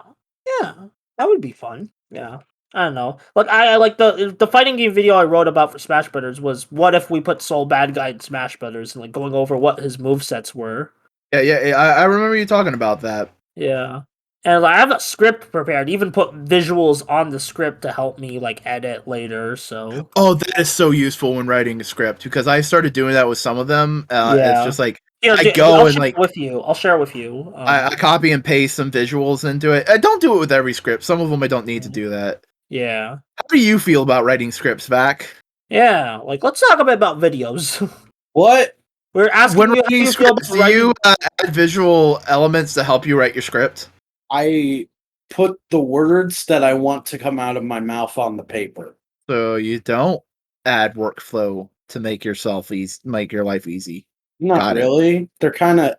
yeah, that would be fun. Yeah. I don't know. Like I like the fighting game video I wrote about for Smash Brothers was what if we put Soul Bad Guy in Smash Brothers and like going over what his movesets were. Yeah, I remember you talking about that. Yeah. And like, I have a script prepared, even put visuals on the script to help me like edit later, so Oh, that is so useful when writing a script because I started doing that with some of them. It's just like I go and like with you. I'll share with you. I copy and paste some visuals into it. I don't do it with every script. Some of them I don't need to do that. Yeah. How do you feel about writing scripts, Vac? Yeah, like let's talk a bit about videos. What? We're asking When you how writing you feel about scripts, do you add visual elements to help you write your script? I put the words that I want to come out of my mouth on the paper. So you don't add workflow to make make your life easy. Not really. They're kind of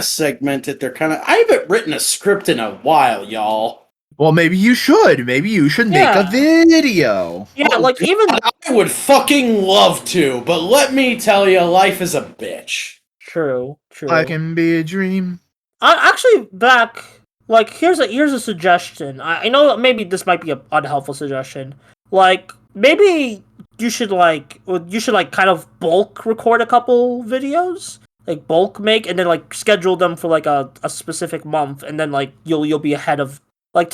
segmented. I haven't written a script in a while, y'all. Well, maybe you should. Maybe you should make a video. Yeah, like even I would fucking love to, but let me tell you, life is a bitch. True. I can be a dream. Actually, back like here's a suggestion. I know maybe this might be an unhelpful suggestion. Like maybe you should kind of bulk record a couple videos, like bulk make, and then like schedule them for like a specific month, and then like you'll be ahead of like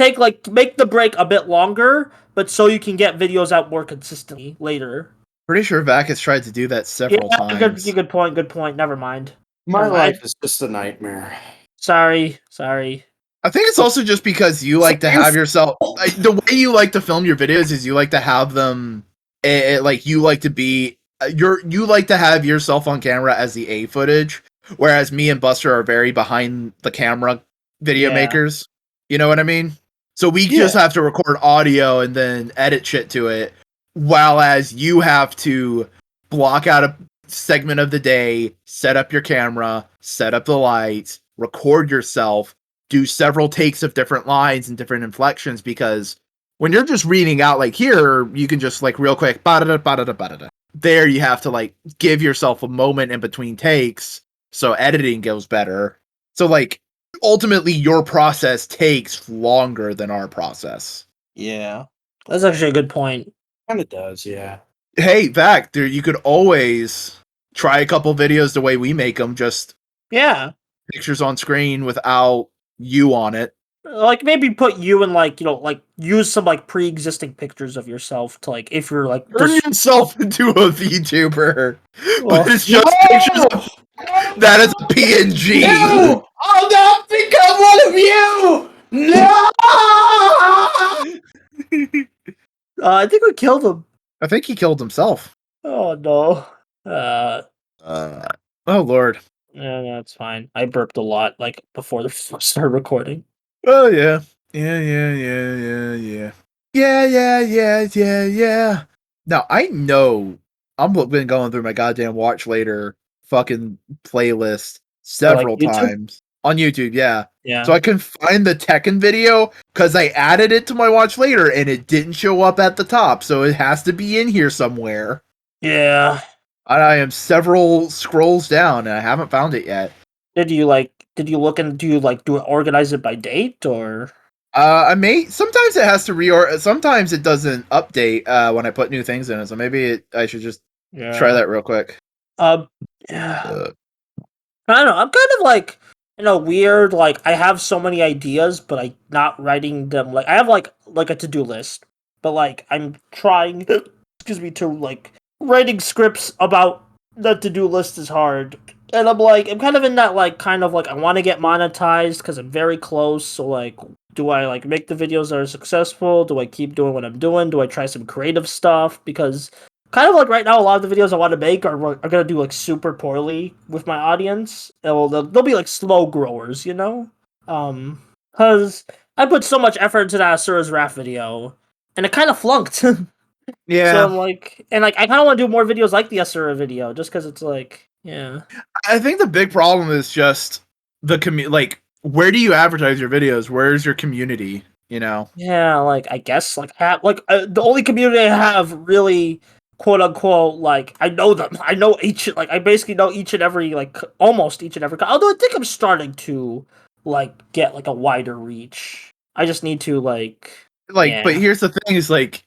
make the break a bit longer, but so you can get videos out more consistently later. Pretty sure Vac has tried to do that several times. Good point. Never mind. My life is just a nightmare. Sorry. I think it's also just because you like to have yourself. The way you like to film your videos is you like to have them. Like you like to be. You like to have yourself on camera as the A footage, whereas me and Buster are very behind the camera video makers. You know what I mean? So we just have to record audio and then edit shit to it, while as you have to block out a segment of the day, set up your camera, set up the lights, record yourself, do several takes of different lines and different inflections, because when you're just reading out like here, you can just like real quick, ba-da-da. There you have to like give yourself a moment in between takes so editing goes better. So like ultimately your process takes longer than our process. Yeah. That's actually a good point. Kind of does, yeah. Hey, Vac, you could always try a couple videos the way we make them, just pictures on screen without you on it. Like maybe put you in like use some like pre-existing pictures of yourself to like if you're like turn yourself into a VTuber, well, but it's just pictures of that is a PNG. No! I'll not become one of you! No! I think we killed him. I think he killed himself. Oh no. Oh lord. Yeah, that's fine. I burped a lot like before the start recording. Oh yeah. Yeah. Now I know I've been going through my goddamn watch later fucking playlist several times on YouTube, yeah. So I can find the Tekken video because I added it to my watch later and it didn't show up at the top, so it has to be in here somewhere. Yeah. I am several scrolls down and I haven't found it yet. Did you look and do it organize it by date or? I may sometimes it has to sometimes it doesn't update when I put new things in it, so maybe I should just try that real quick. Yeah. I don't know. I'm kind of like weird. Like I have so many ideas, but I'm not writing them. Like I have like a to-do list, but like I'm trying. To like writing scripts about the to-do list is hard, and I'm kind of in that I want to get monetized because I'm very close. So like, do I like make the videos that are successful? Do I keep doing what I'm doing? Do I try some creative stuff? Because kind of like right now, a lot of the videos I want to make are gonna do like super poorly with my audience. They'll be like slow growers, you know. Because I put so much effort into that Asura's Wrath video, and it kind of flunked. So Yeah, I'm like, and like, I kind of want to do more videos like the Asura video, just because it's like, yeah. I think the big problem is just the like, where do you advertise your videos? Where's your community? You know? Yeah, like I guess like the only community I have really quote unquote like I know them. I know I basically know each and every like almost each and every. Although I think I'm starting to like get like a wider reach. I just need to Like, but yeah. here's the thing: is like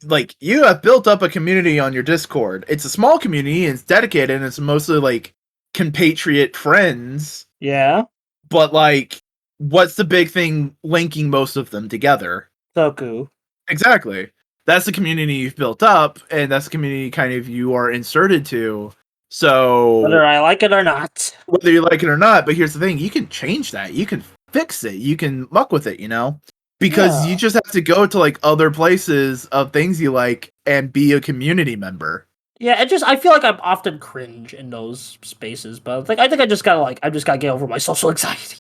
like you have built up a community on your Discord. It's a small community and it's dedicated, and it's mostly like compatriot friends. Yeah. But like, what's the big thing linking most of them together? Toku. Exactly. That's the community you've built up, and that's the community kind of you are inserted to. So Whether I like it or not. whether you like it or not, but here's the thing: you can change that. You can fix it. You can muck with it. You know, because you Yeah. just have to go to like other places of things you like and be a community member. Yeah, it just I feel like I'm often cringe in those spaces, but like I think I just gotta get over my social anxiety.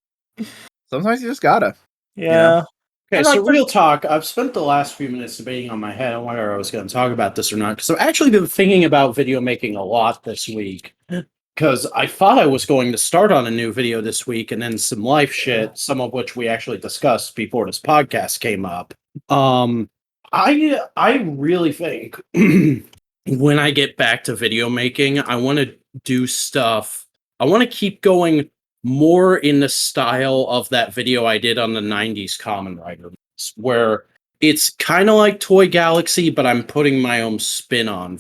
Sometimes you just gotta. Yeah. Okay, And so like real talk. I've spent the last few minutes debating on my head on whether I was going to talk about this or not, because I've actually been thinking about video making a lot this week. Because I thought I was going to start on a new video this week, and then some life shit, some of which we actually discussed before this podcast came up. I really think when I get back to video making, I want to do stuff. I want to keep going more in the style of that video I did on the 90s Common Writer, where it's kind of like Toy Galaxy, but I'm putting my own spin on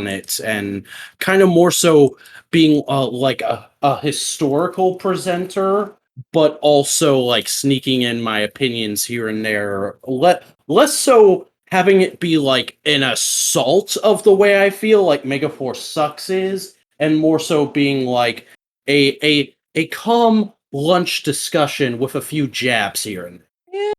it, and kind of more so being like a historical presenter, but also like sneaking in my opinions here and there. Less so having it be like an assault of the way I feel like Megaforce Sucks is, and more so being like a calm lunch discussion with a few jabs here and there. yeah.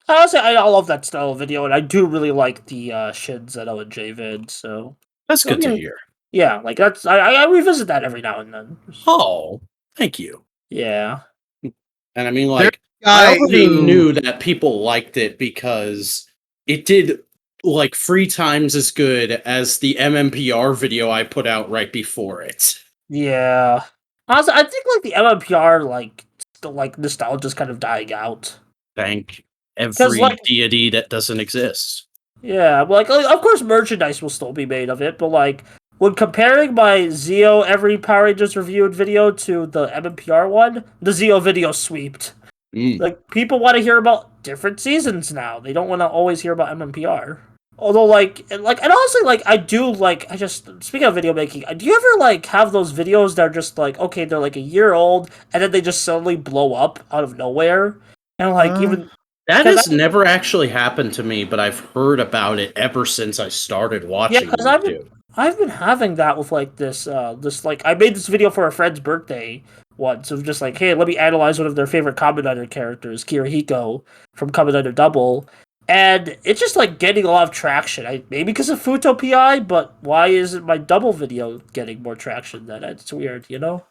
Honestly, I love that style of video, and I do really like the Shin Zeno and J vid. So That's I good to mean, hear. yeah, like that's I revisit that every now and then. Oh, thank you. Yeah, And I mean, There's like, a I guy already who knew that people liked it because it did like 3 times as good as the MMPR video I put out right before it. yeah. Honestly, I think like the MMPR like nostalgia is kind of dying out Thank because every like deity that doesn't exist. yeah, but like of course merchandise will still be made of it, but like when comparing my Zeo every Power Rangers reviewed video to the MMPR one, the Zeo video sweeped. Mm. Like people want to hear about different seasons now. They don't want to always hear about MMPR. Although and honestly I do I just speaking of video making, do you ever like have those videos that are just like okay, they're like a year old and then they just suddenly blow up out of nowhere? And like uh, even That because has never actually happened to me, but I've heard about it ever since I started yeah, watching because YouTube. I've been having that with like this like I made this video for a friend's birthday once of just like, hey, let me analyze one of their favorite Kamen Rider characters, Kirihiko from Kamen Rider Double. And it's just like getting a lot of traction. Maybe because of Futo PI, but why isn't my double video getting more traction then? It's weird, you know?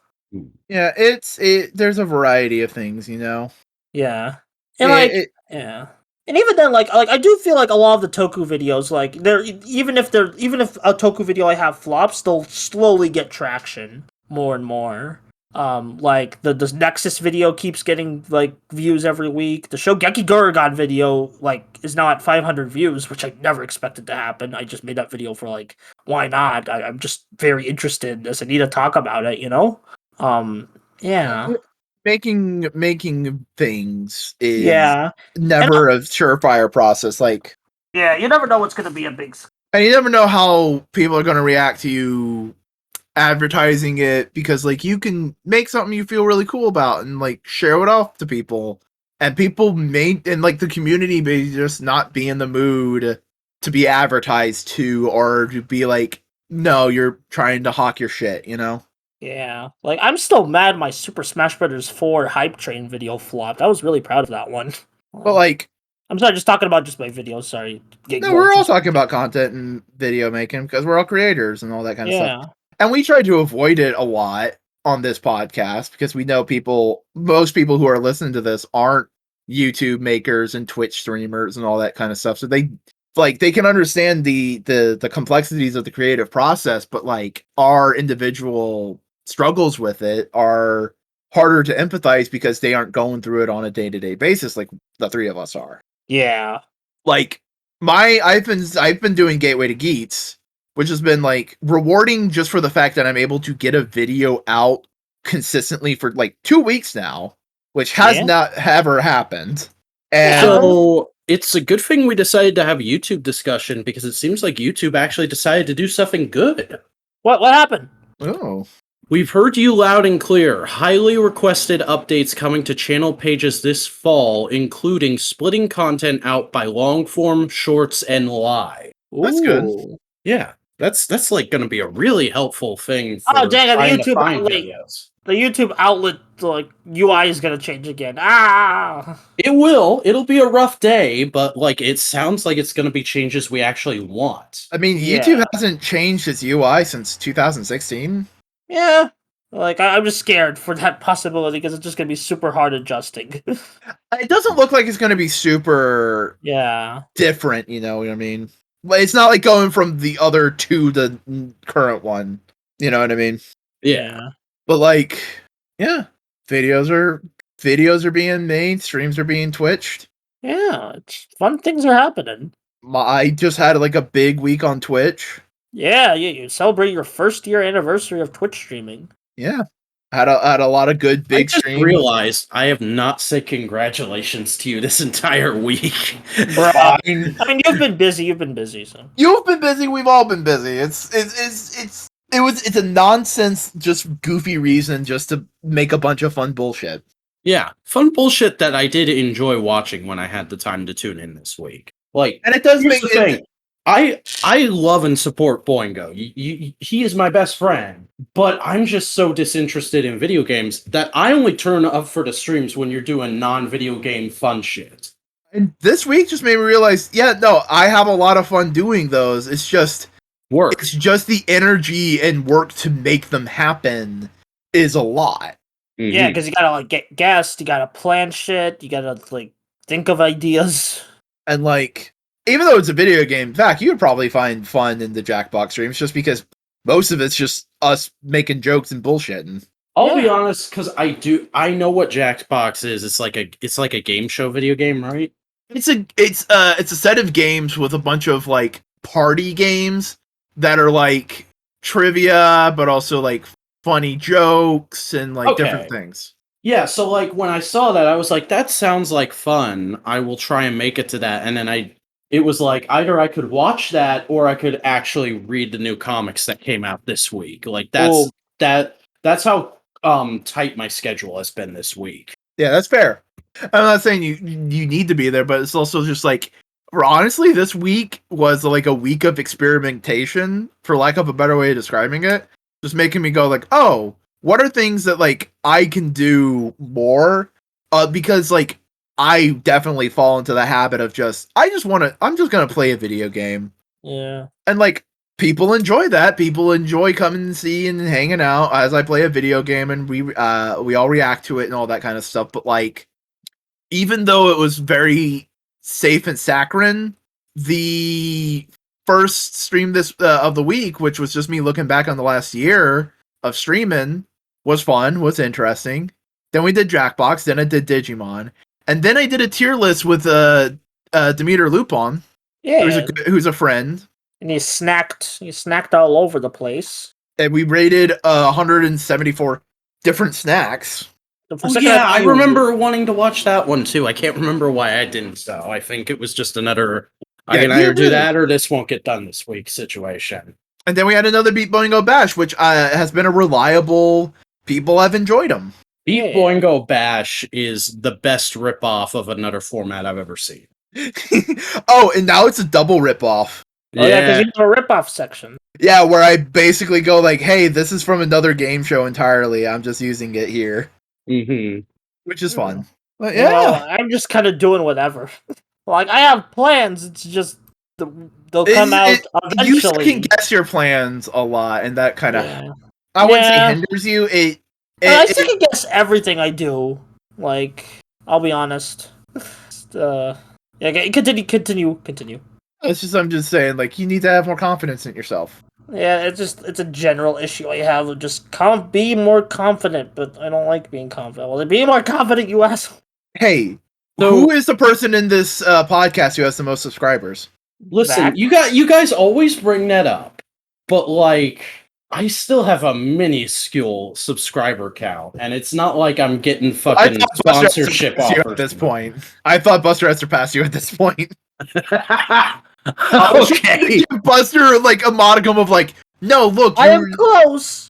yeah, there's a variety of things, you know. Yeah. And It, yeah. And even then I do feel like a lot of the Toku videos, like even if a Toku video I have flops, they'll slowly get traction more and more. Like the Nexus video keeps getting like views every week. The Shogeki Gurgan video like is now at 500 views, which I never expected to happen. I just made that video for like why not? I'm just very interested in this. I need to talk about it, you know? Yeah. making things is Yeah. And never a surefire process. Like, yeah, you never know what's gonna be a big. and you never know how people are going to react to you advertising it, because like you can make something you feel really cool about and like share it off to people, and people may, and like the community may just not be in the mood to be advertised to, or to be like, no, you're trying to hawk your shit, you know. Yeah, like I'm still mad my Super Smash Bros. 4 hype train video flopped. I was really proud of that one. But like, I'm sorry, just talking about just my videos. Sorry, getting no, more we're all into talking about content and video making because we're all creators and all that kind of stuff, yeah, and we try to avoid it a lot. on this podcast because we know most people who are listening to this aren't YouTube makers and Twitch streamers and all that kind of stuff. So they can understand the complexities of the creative process, but like our individual struggles with it are harder to empathize because they aren't going through it on a day-to-day basis like the three of us are. Yeah. Like I've been doing Gateway to Geats, which has been like rewarding just for the fact that I'm able to get a video out consistently for like 2 weeks now, which has not ever happened. And so it's a good thing we decided to have a YouTube discussion because it seems like YouTube actually decided to do something good. What happened? Oh. We've heard you loud and clear. Highly requested updates coming to channel pages this fall, including splitting content out by long form, shorts, and live. That's good. Yeah, that's like going to be a really helpful thing for dang it, trying the to YouTube find outlet. videos. The YouTube outlet like UI is gonna change again. Ah! It will. It'll be a rough day, but like it sounds like it's going to be changes we actually want. I mean, YouTube hasn't changed its UI since 2016. Yeah. Like, I'm just scared for that possibility because it's just going to be super hard adjusting. It doesn't look like it's going to be super different, you know what I mean? It's not like going from the other to the current one, you know what I mean? Yeah. But like, yeah, videos are being made, streams are being twitched. Yeah, fun things are happening. I just had like a big week on Twitch. Yeah, you celebrate your first year anniversary of Twitch streaming. Yeah. Had a lot of good big streams. I realized I have not said congratulations to you this entire week. Bro, I mean, you've been busy. So you've been busy. We've all been busy. It's a nonsense, just goofy reason just to make a bunch of fun bullshit. Yeah, fun bullshit that I did enjoy watching when I had the time to tune in this week. Like, and it does make the thing. I love and support Boingo. He is my best friend, but I'm just so disinterested in video games that I only turn up for the streams when you're doing non-video game fun shit. And this week just made me realize, I have a lot of fun doing those. It's just work. It's just the energy and work to make them happen is a lot. Mm-hmm. Yeah, because you gotta like get guests, you gotta plan shit, you gotta like think of ideas, and like. Even though it's a video game, in fact, you would probably find fun in the Jackbox streams just because most of it's just us making jokes and bullshitting. I'll be honest, because I know what Jackbox is. It's like a game show video game, right? It's a set of games with a bunch of like party games that are like trivia, but also like funny jokes and like different things. Yeah, so like when I saw that, I was like, that sounds like fun. I will try and make it to that, and then it was like either I could watch that or I could actually read the new comics that came out this week. Like that's how tight my schedule has been this week. Yeah, that's fair. I'm not saying you need to be there, but it's also just like honestly, this week was like a week of experimentation, for lack of a better way of describing it. Just making me go like, oh, what are things that like I can do more? Because like I definitely fall into the habit of I'm just gonna play a video game. Yeah. And like people enjoy that. People enjoy coming and seeing and hanging out as I play a video game, and we all react to it and all that kind of stuff. But like, even though it was very safe and saccharine, the first stream of the week, which was just me looking back on the last year of streaming, was fun, was interesting. Then we did Jackbox, then I did Digimon. And then I did a tier list with Demeter Lupon, who's a friend. And he snacked all over the place. And we rated 174 different snacks. I remember wanting to watch that one too. I can't remember why I didn't though. I think it was just another I can either do that or this won't get done this week situation. And then we had another Beat Boingo Bash, which has been a reliable. People have enjoyed them. Beat Boingo Bash is the best ripoff of another format I've ever seen. Oh, and now it's a double ripoff. Oh yeah, because you have a ripoff section. Yeah, where I basically go like, "Hey, this is from another game show entirely. I'm just using it here," which is fun. But yeah, well, I'm just kind of doing whatever. Like I have plans. It's just they'll come out eventually. You can guess your plans a lot, and that kind of I wouldn't say hinders you. I second guess everything I do. Like, I'll be honest. Yeah, okay, continue. It's just I'm just saying, like, you need to have more confidence in yourself. Yeah, it's a general issue I have of just be more confident, but I don't like being confident. Well, be more confident, you asshole. Hey, So- who is the person in this podcast who has the most subscribers? Listen, Zach? you guys always bring that up, but like I still have a minuscule subscriber count, and it's not like I'm getting fucking Buster has sponsorship surpassed you offers at this point. I thought Buster had surpassed you at this point. Okay. Give Buster like a modicum of like, no, look, I am close.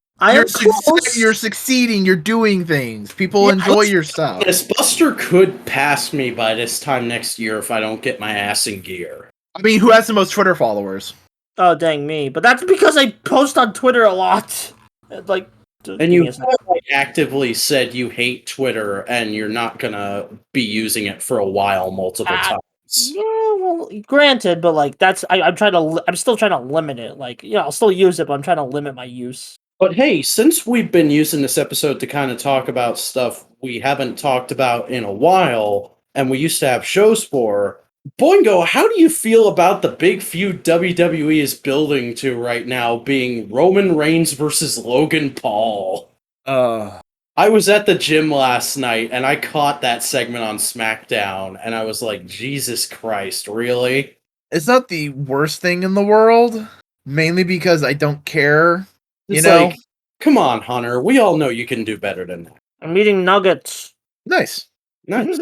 you're succeeding. You're doing things. People Yeah, enjoy let's your stuff. This Buster could pass me by this time next year if I don't get my ass in gear. I mean, who has the most Twitter followers? Oh, dang me. But that's because I post on Twitter a lot. Like, And you actively said you hate Twitter and you're not gonna be using it for a while multiple times. Yeah, well, granted, but like I'm still trying to limit it. Like, yeah, I'll still use it, but I'm trying to limit my use. But hey, since we've been using this episode to kind of talk about stuff we haven't talked about in a while, and we used to have shows for, Boingo, how do you feel about the big feud WWE is building to right now being Roman Reigns versus Logan Paul? I was at the gym last night and I caught that segment on SmackDown and I was like, Jesus Christ, really? It's not the worst thing in the world, mainly because I don't care. It's You know? like, come on, Hunter. We all know you can do better than that. I'm eating nuggets. Nice. Nice.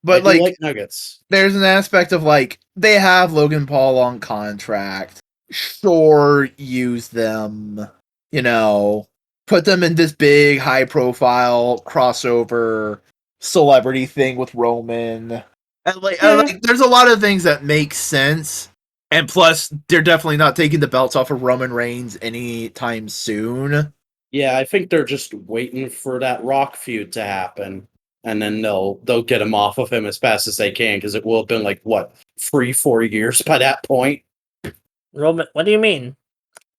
But I do like, nuggets. there's an aspect of like, they have Logan Paul on contract. Sure, use them. You know, put them in this big, high profile crossover celebrity thing with Roman. And there's a lot of things that make sense. And plus, they're definitely not taking the belts off of Roman Reigns anytime soon. Yeah, I think they're just waiting for that Rock feud to happen, and then they'll get him off of him as fast as they can because it will have been like what 3-4 years by that point. Roman, what do you mean?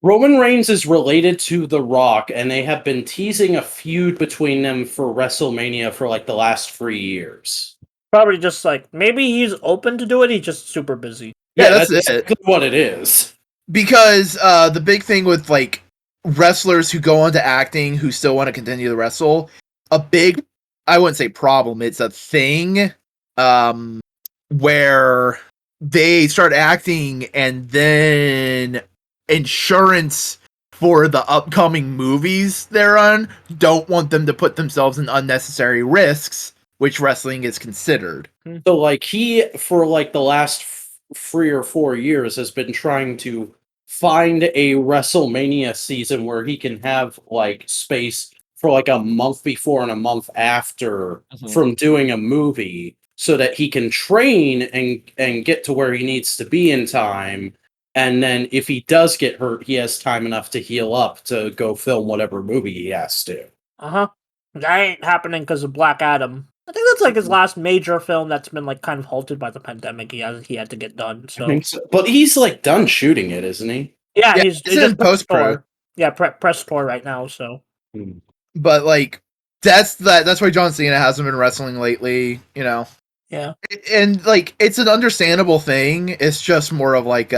Roman Reigns is related to The Rock, and they have been teasing a feud between them for WrestleMania for like the last 3 years. Probably just like maybe he's open to do it. He's just super busy. Yeah, that's exactly what it is. Because the big thing with like wrestlers who go into acting who still want to continue to wrestle, a big, I wouldn't say problem, it's a thing where they start acting and then insurance for the upcoming movies they're on don't want them to put themselves in unnecessary risks, which wrestling is considered. So like he for like the last 3 or 4 years has been trying to find a WrestleMania season where he can have like space for like a month before and a month after from doing a movie so that he can train and get to where he needs to be in time. And then if he does get hurt, he has time enough to heal up to go film whatever movie he has to. That ain't happening because of Black Adam. I think that's like his last major film that's been like kind of halted by the pandemic. He had to get done. So, but he's like done shooting it, isn't he? Yeah, Yeah, he's it's in post-pro. Yeah, press tour right now. So, But like that's why John Cena hasn't been wrestling lately. You know. yeah, And like it's an understandable thing. It's just more of like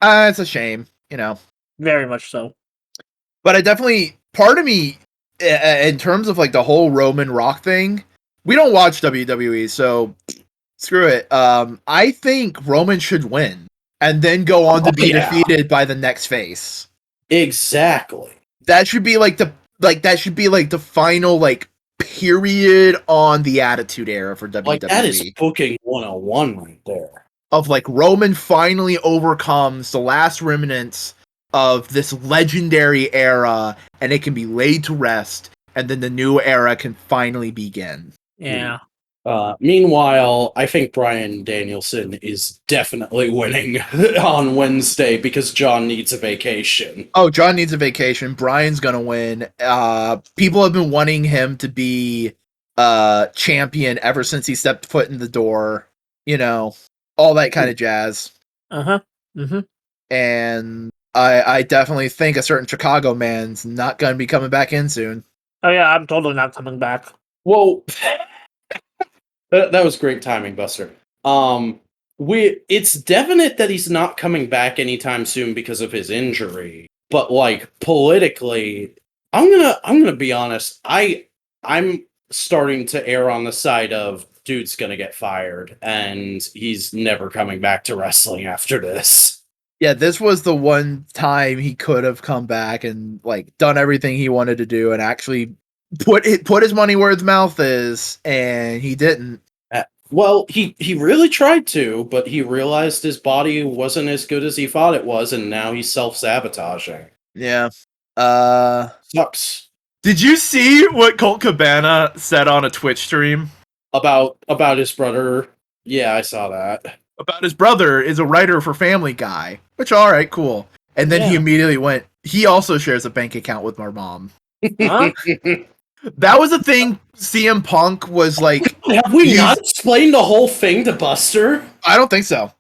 it's a shame, you know. very much so. But I definitely, part of me, in terms of like the whole Roman Rock thing, we don't watch WWE, so screw it. I think Roman should win and then go on to be defeated by the next face. Exactly. That should be like the final like period on the Attitude Era for WWE. Like that is booking 101 right there. Of like Roman finally overcomes the last remnants of this legendary era and it can be laid to rest and then the new era can finally begin. Yeah. Meanwhile, I think Bryan Danielson is definitely winning on Wednesday because John needs a vacation. Oh, John needs a vacation. Bryan's gonna win. People have been wanting him to be champion ever since he stepped foot in the door. You know, all that kind of jazz. And I definitely think a certain Chicago man's not gonna be coming back in soon. Oh yeah, I'm totally not coming back. Well, that was great timing, Buster. It's definite that he's not coming back anytime soon because of his injury. But like politically, I'm gonna be honest. I'm starting to err on the side of dude's gonna get fired and he's never coming back to wrestling after this. Yeah, this was the one time he could have come back and like done everything he wanted to do and actually put his money where his mouth is, and he didn't. Well, he really tried to, but he realized his body wasn't as good as he thought it was, and now he's self-sabotaging. Yeah. Sucks. Did you see what Colt Cabana said on a Twitch stream? About his brother? Yeah, I saw that. About his brother is a writer for Family Guy. Which, alright, cool. And then he immediately went, he also shares a bank account with my mom. Huh? That was a thing CM Punk was like... Have we not explained the whole thing to Buster? I don't think so.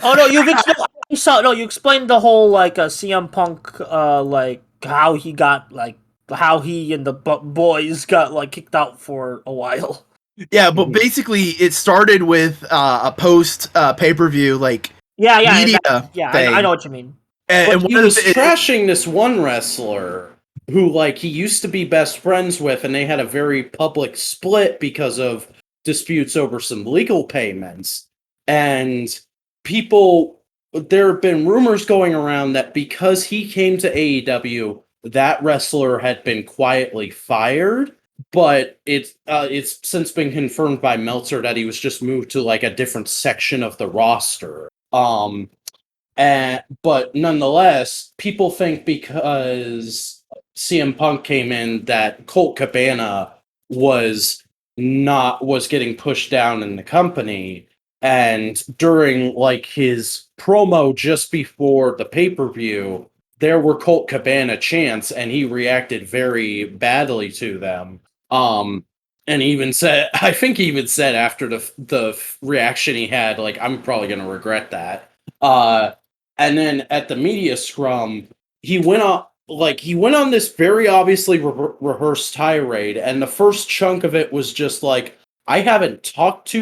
Oh no, you explained the whole like CM Punk like how he got like how he and the boys got like kicked out for a while. Yeah, but basically it started with a post pay-per-view like media thing. I know what you mean. And he was trashing this one wrestler who like he used to be best friends with, and they had a very public split because of disputes over some legal payments. And there have been rumors going around that because he came to AEW, that wrestler had been quietly fired, but it's since been confirmed by Meltzer that he was just moved to like a different section of the roster. But nonetheless, people think because CM Punk came in that Colt Cabana was getting pushed down in the company. And during like his promo just before the pay-per-view, there were Colt Cabana chants, and he reacted very badly to them. And I think he even said after the reaction he had, like, I'm probably gonna regret that. And then at the media scrum, he went on this very obviously rehearsed tirade, and the first chunk of it was just like, I haven't talked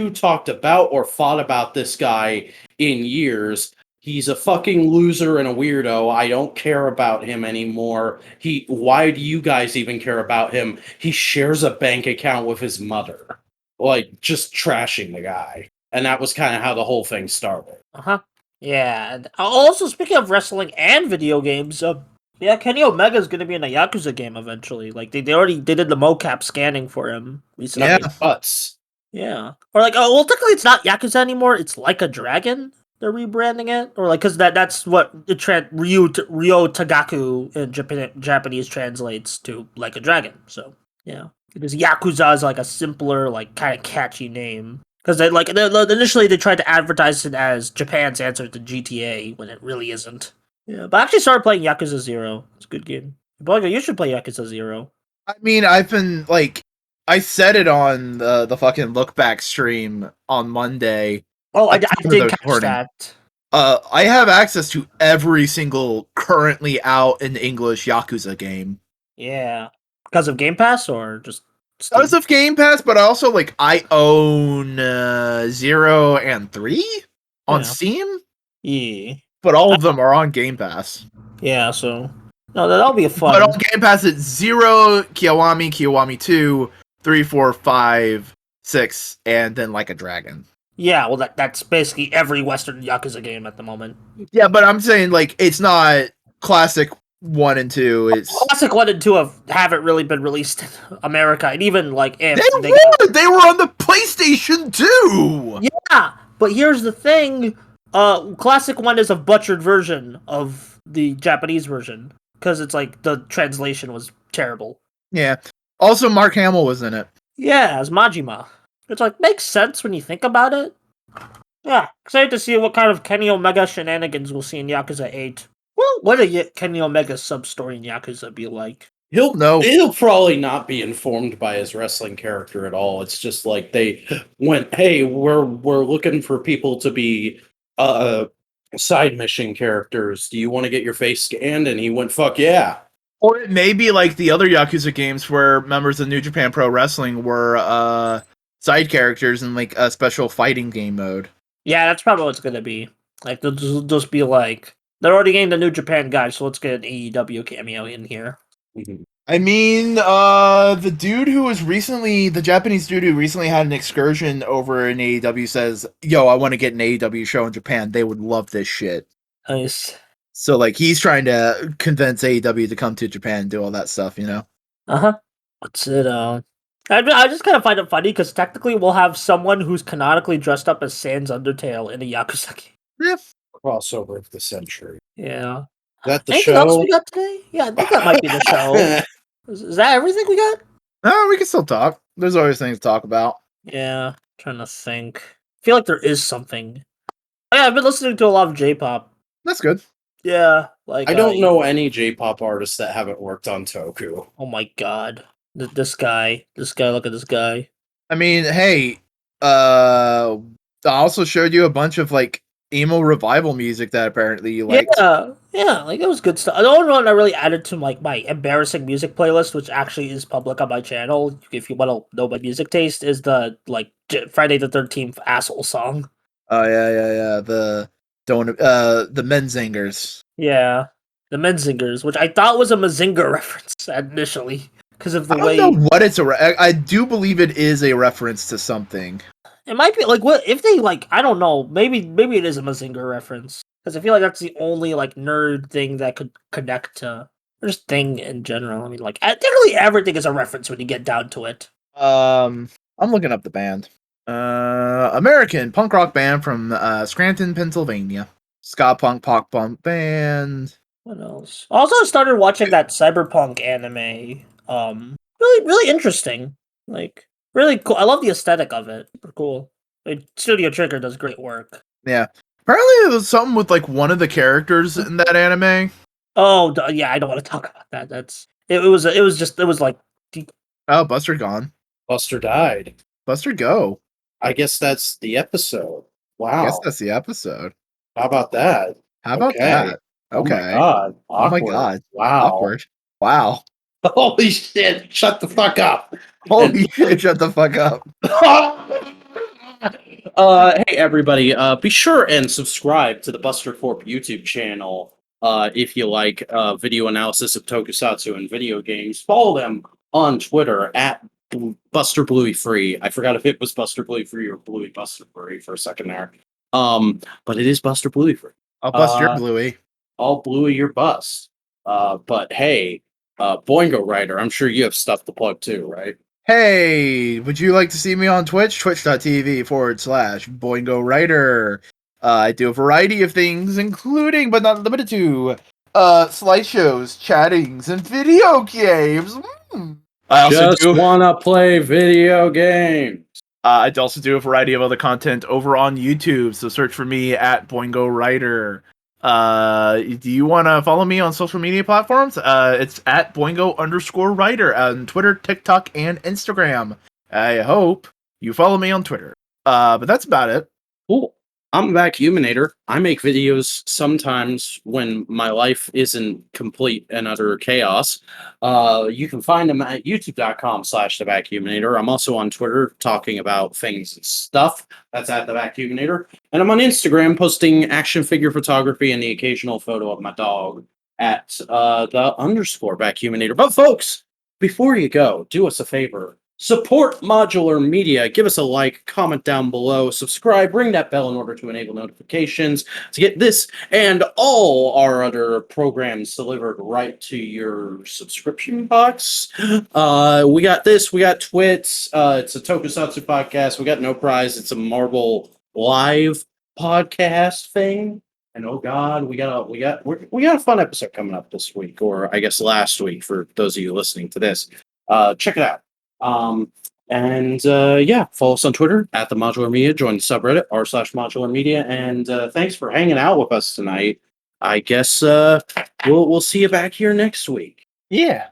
about, or thought about this guy in years. He's a fucking loser and a weirdo. I don't care about him anymore. Why do you guys even care about him? He shares a bank account with his mother. Like, just trashing the guy. And that was kind of how the whole thing started. Uh-huh. Yeah. And also, speaking of wrestling and video games, Kenny Omega's gonna be in a Yakuza game eventually. Like they did the mocap scanning for him recently. Yeah. Butts. Yeah. Or like, technically it's not Yakuza anymore. It's Like a Dragon. They're rebranding it, or like, because that's what Ryo Tagaku in Japanese translates to, Like a Dragon. So yeah, because Yakuza is like a simpler, like kind of catchy name. Because initially they tried to advertise it as Japan's answer to GTA when it really isn't. Yeah, but I actually started playing Yakuza 0. It's a good game. Boingo, you should play Yakuza 0. I mean, I've been like, I said it on the fucking look back stream on Monday. Oh, I did catch that. I have access to every single currently out in English Yakuza game. Yeah, because of Game Pass or just Steam? Because of Game Pass, but also like I own 0 and 3 on Steam. Yeah, but all of them are on Game Pass. Yeah, so no, that'll be a fun. But on Game Pass, it's 0, Kiwami 2, 3, 4, 5, 6, and then Like a Dragon. Yeah, well, that's basically every Western Yakuza game at the moment. Yeah, but I'm saying, like, it's not Classic 1 and 2. It's Classic 1 and 2 haven't really been released in America, and even, like, if they were on the PlayStation 2! Yeah, but here's the thing. Classic 1 is a butchered version of the Japanese version, because it's, like, the translation was terrible. Yeah. Also, Mark Hamill was in it. Yeah, as Majima. It's like, makes sense when you think about it. Yeah, excited to see what kind of Kenny Omega shenanigans we'll see in Yakuza 8. Well, what a Kenny Omega sub-story in Yakuza be like? He'll probably not be informed by his wrestling character at all. It's just like they went, hey, we're looking for people to be side mission characters. Do you want to get your face scanned? And he went, fuck yeah. Or it may be like the other Yakuza games where members of New Japan Pro Wrestling were side characters in like a special fighting game mode. Yeah, that's probably what it's gonna be. Like they'll just be like, they're already getting the New Japan guy, so let's get an AEW cameo in here. I mean, the dude who was recently, the Japanese dude who recently had an excursion over in AEW says, yo, I want to get an AEW show in Japan. They would love this shit. Nice. So, like, he's trying to convince AEW to come to Japan and do all that stuff, you know? What's it? I just kind of find it funny because technically we'll have someone who's canonically dressed up as Sans Undertale in a Yakuza game. Yeah. Crossover of the century. Yeah. Is that the Anything show? else we got today? Yeah, I think that might be the show. Is that everything we got? No, we can still talk. There's always things to talk about. Yeah, trying to think. I feel like there is something. Oh, yeah, I've been listening to a lot of J-pop. That's good. Yeah, like I don't know any J-pop artists that haven't worked on Toku. Oh my god, this guy! Look at this guy. I mean, hey, I also showed you a bunch of like emo revival music that apparently you liked. Yeah, like it was good stuff. The only one I really added to like my embarrassing music playlist, which actually is public on my channel, if you want to know my music taste, is the like Friday the 13th asshole song. Oh yeah. The Menzingers. Yeah, the Menzingers, which I thought was a Mazinger reference initially because of the I way. don't know what it's I do believe it is a reference to something. It might be like what if they like I don't know, maybe it is a Mazinger reference. Because I feel like that's the only like nerd thing that could connect to or just thing in general. I mean like literally everything is a reference when you get down to it. I'm looking up the band. American punk rock band from Scranton, Pennsylvania. Ska punk band. What else? Also started watching that cyberpunk anime. Really interesting. Like really cool. I love the aesthetic of it. Super cool. Like, Studio Trigger does great work. Yeah. Apparently it was something with like one of the characters in that anime. Oh yeah, I don't want to talk about that. That's it was like Oh, Buster gone. Buster died. Buster go. I guess that's the episode. Wow. I guess that's the episode. How about that? How about that? Okay. Oh my god. Oh my god. Wow. Awkward. Wow. Holy shit. Shut the fuck up. Holy shit, shut the fuck up. Hey everybody, be sure and subscribe to the Buster Corp YouTube channel if you like video analysis of tokusatsu and video games. Follow them on Twitter at Buster Bluey Free. I forgot if it was Buster Bluey Free or Bluey Buster Free for a second there. But it is Buster Bluey Free. I'll bust your Bluey. I'll Bluey your bust. But hey, Boingo Writer, I'm sure you have stuff to plug too, right? Hey, would you like to see me on Twitch? Twitch.tv/Boingo Writer. I do a variety of things, including but not limited to slideshows, chattings, and video games. I also wanna play video games. I also do a variety of other content over on YouTube, so search for me at Boingo Writer. Do you want to follow me on social media platforms? It's at Boingo_Writer on Twitter, TikTok, and Instagram. I hope you follow me on Twitter. But that's about it. Cool. I'm a Vacuuminator. I make videos sometimes when my life isn't complete and utter chaos. You can find them at youtube.com/thevacuuminator. I'm also on Twitter talking about things and stuff. That's at the Vacuuminator. And I'm on Instagram posting action figure photography and the occasional photo of my dog at the_Vacuuminator. But folks, before you go, do us a favor. Support Modular Media. Give us a like, comment down below, subscribe, ring that bell in order to enable notifications to get this and all our other programs delivered right to your subscription box. We got this, we got Twits, it's a Tokusatsu podcast, we got No Prize, it's a Marvel Live podcast thing. And oh god, we got a fun episode coming up this week, or I guess last week for those of you listening to this. Check it out. Yeah, follow us on Twitter at the Modular Media, join the subreddit r/Modular Media, and thanks for hanging out with us tonight. I guess we'll see you back here next week. Yeah.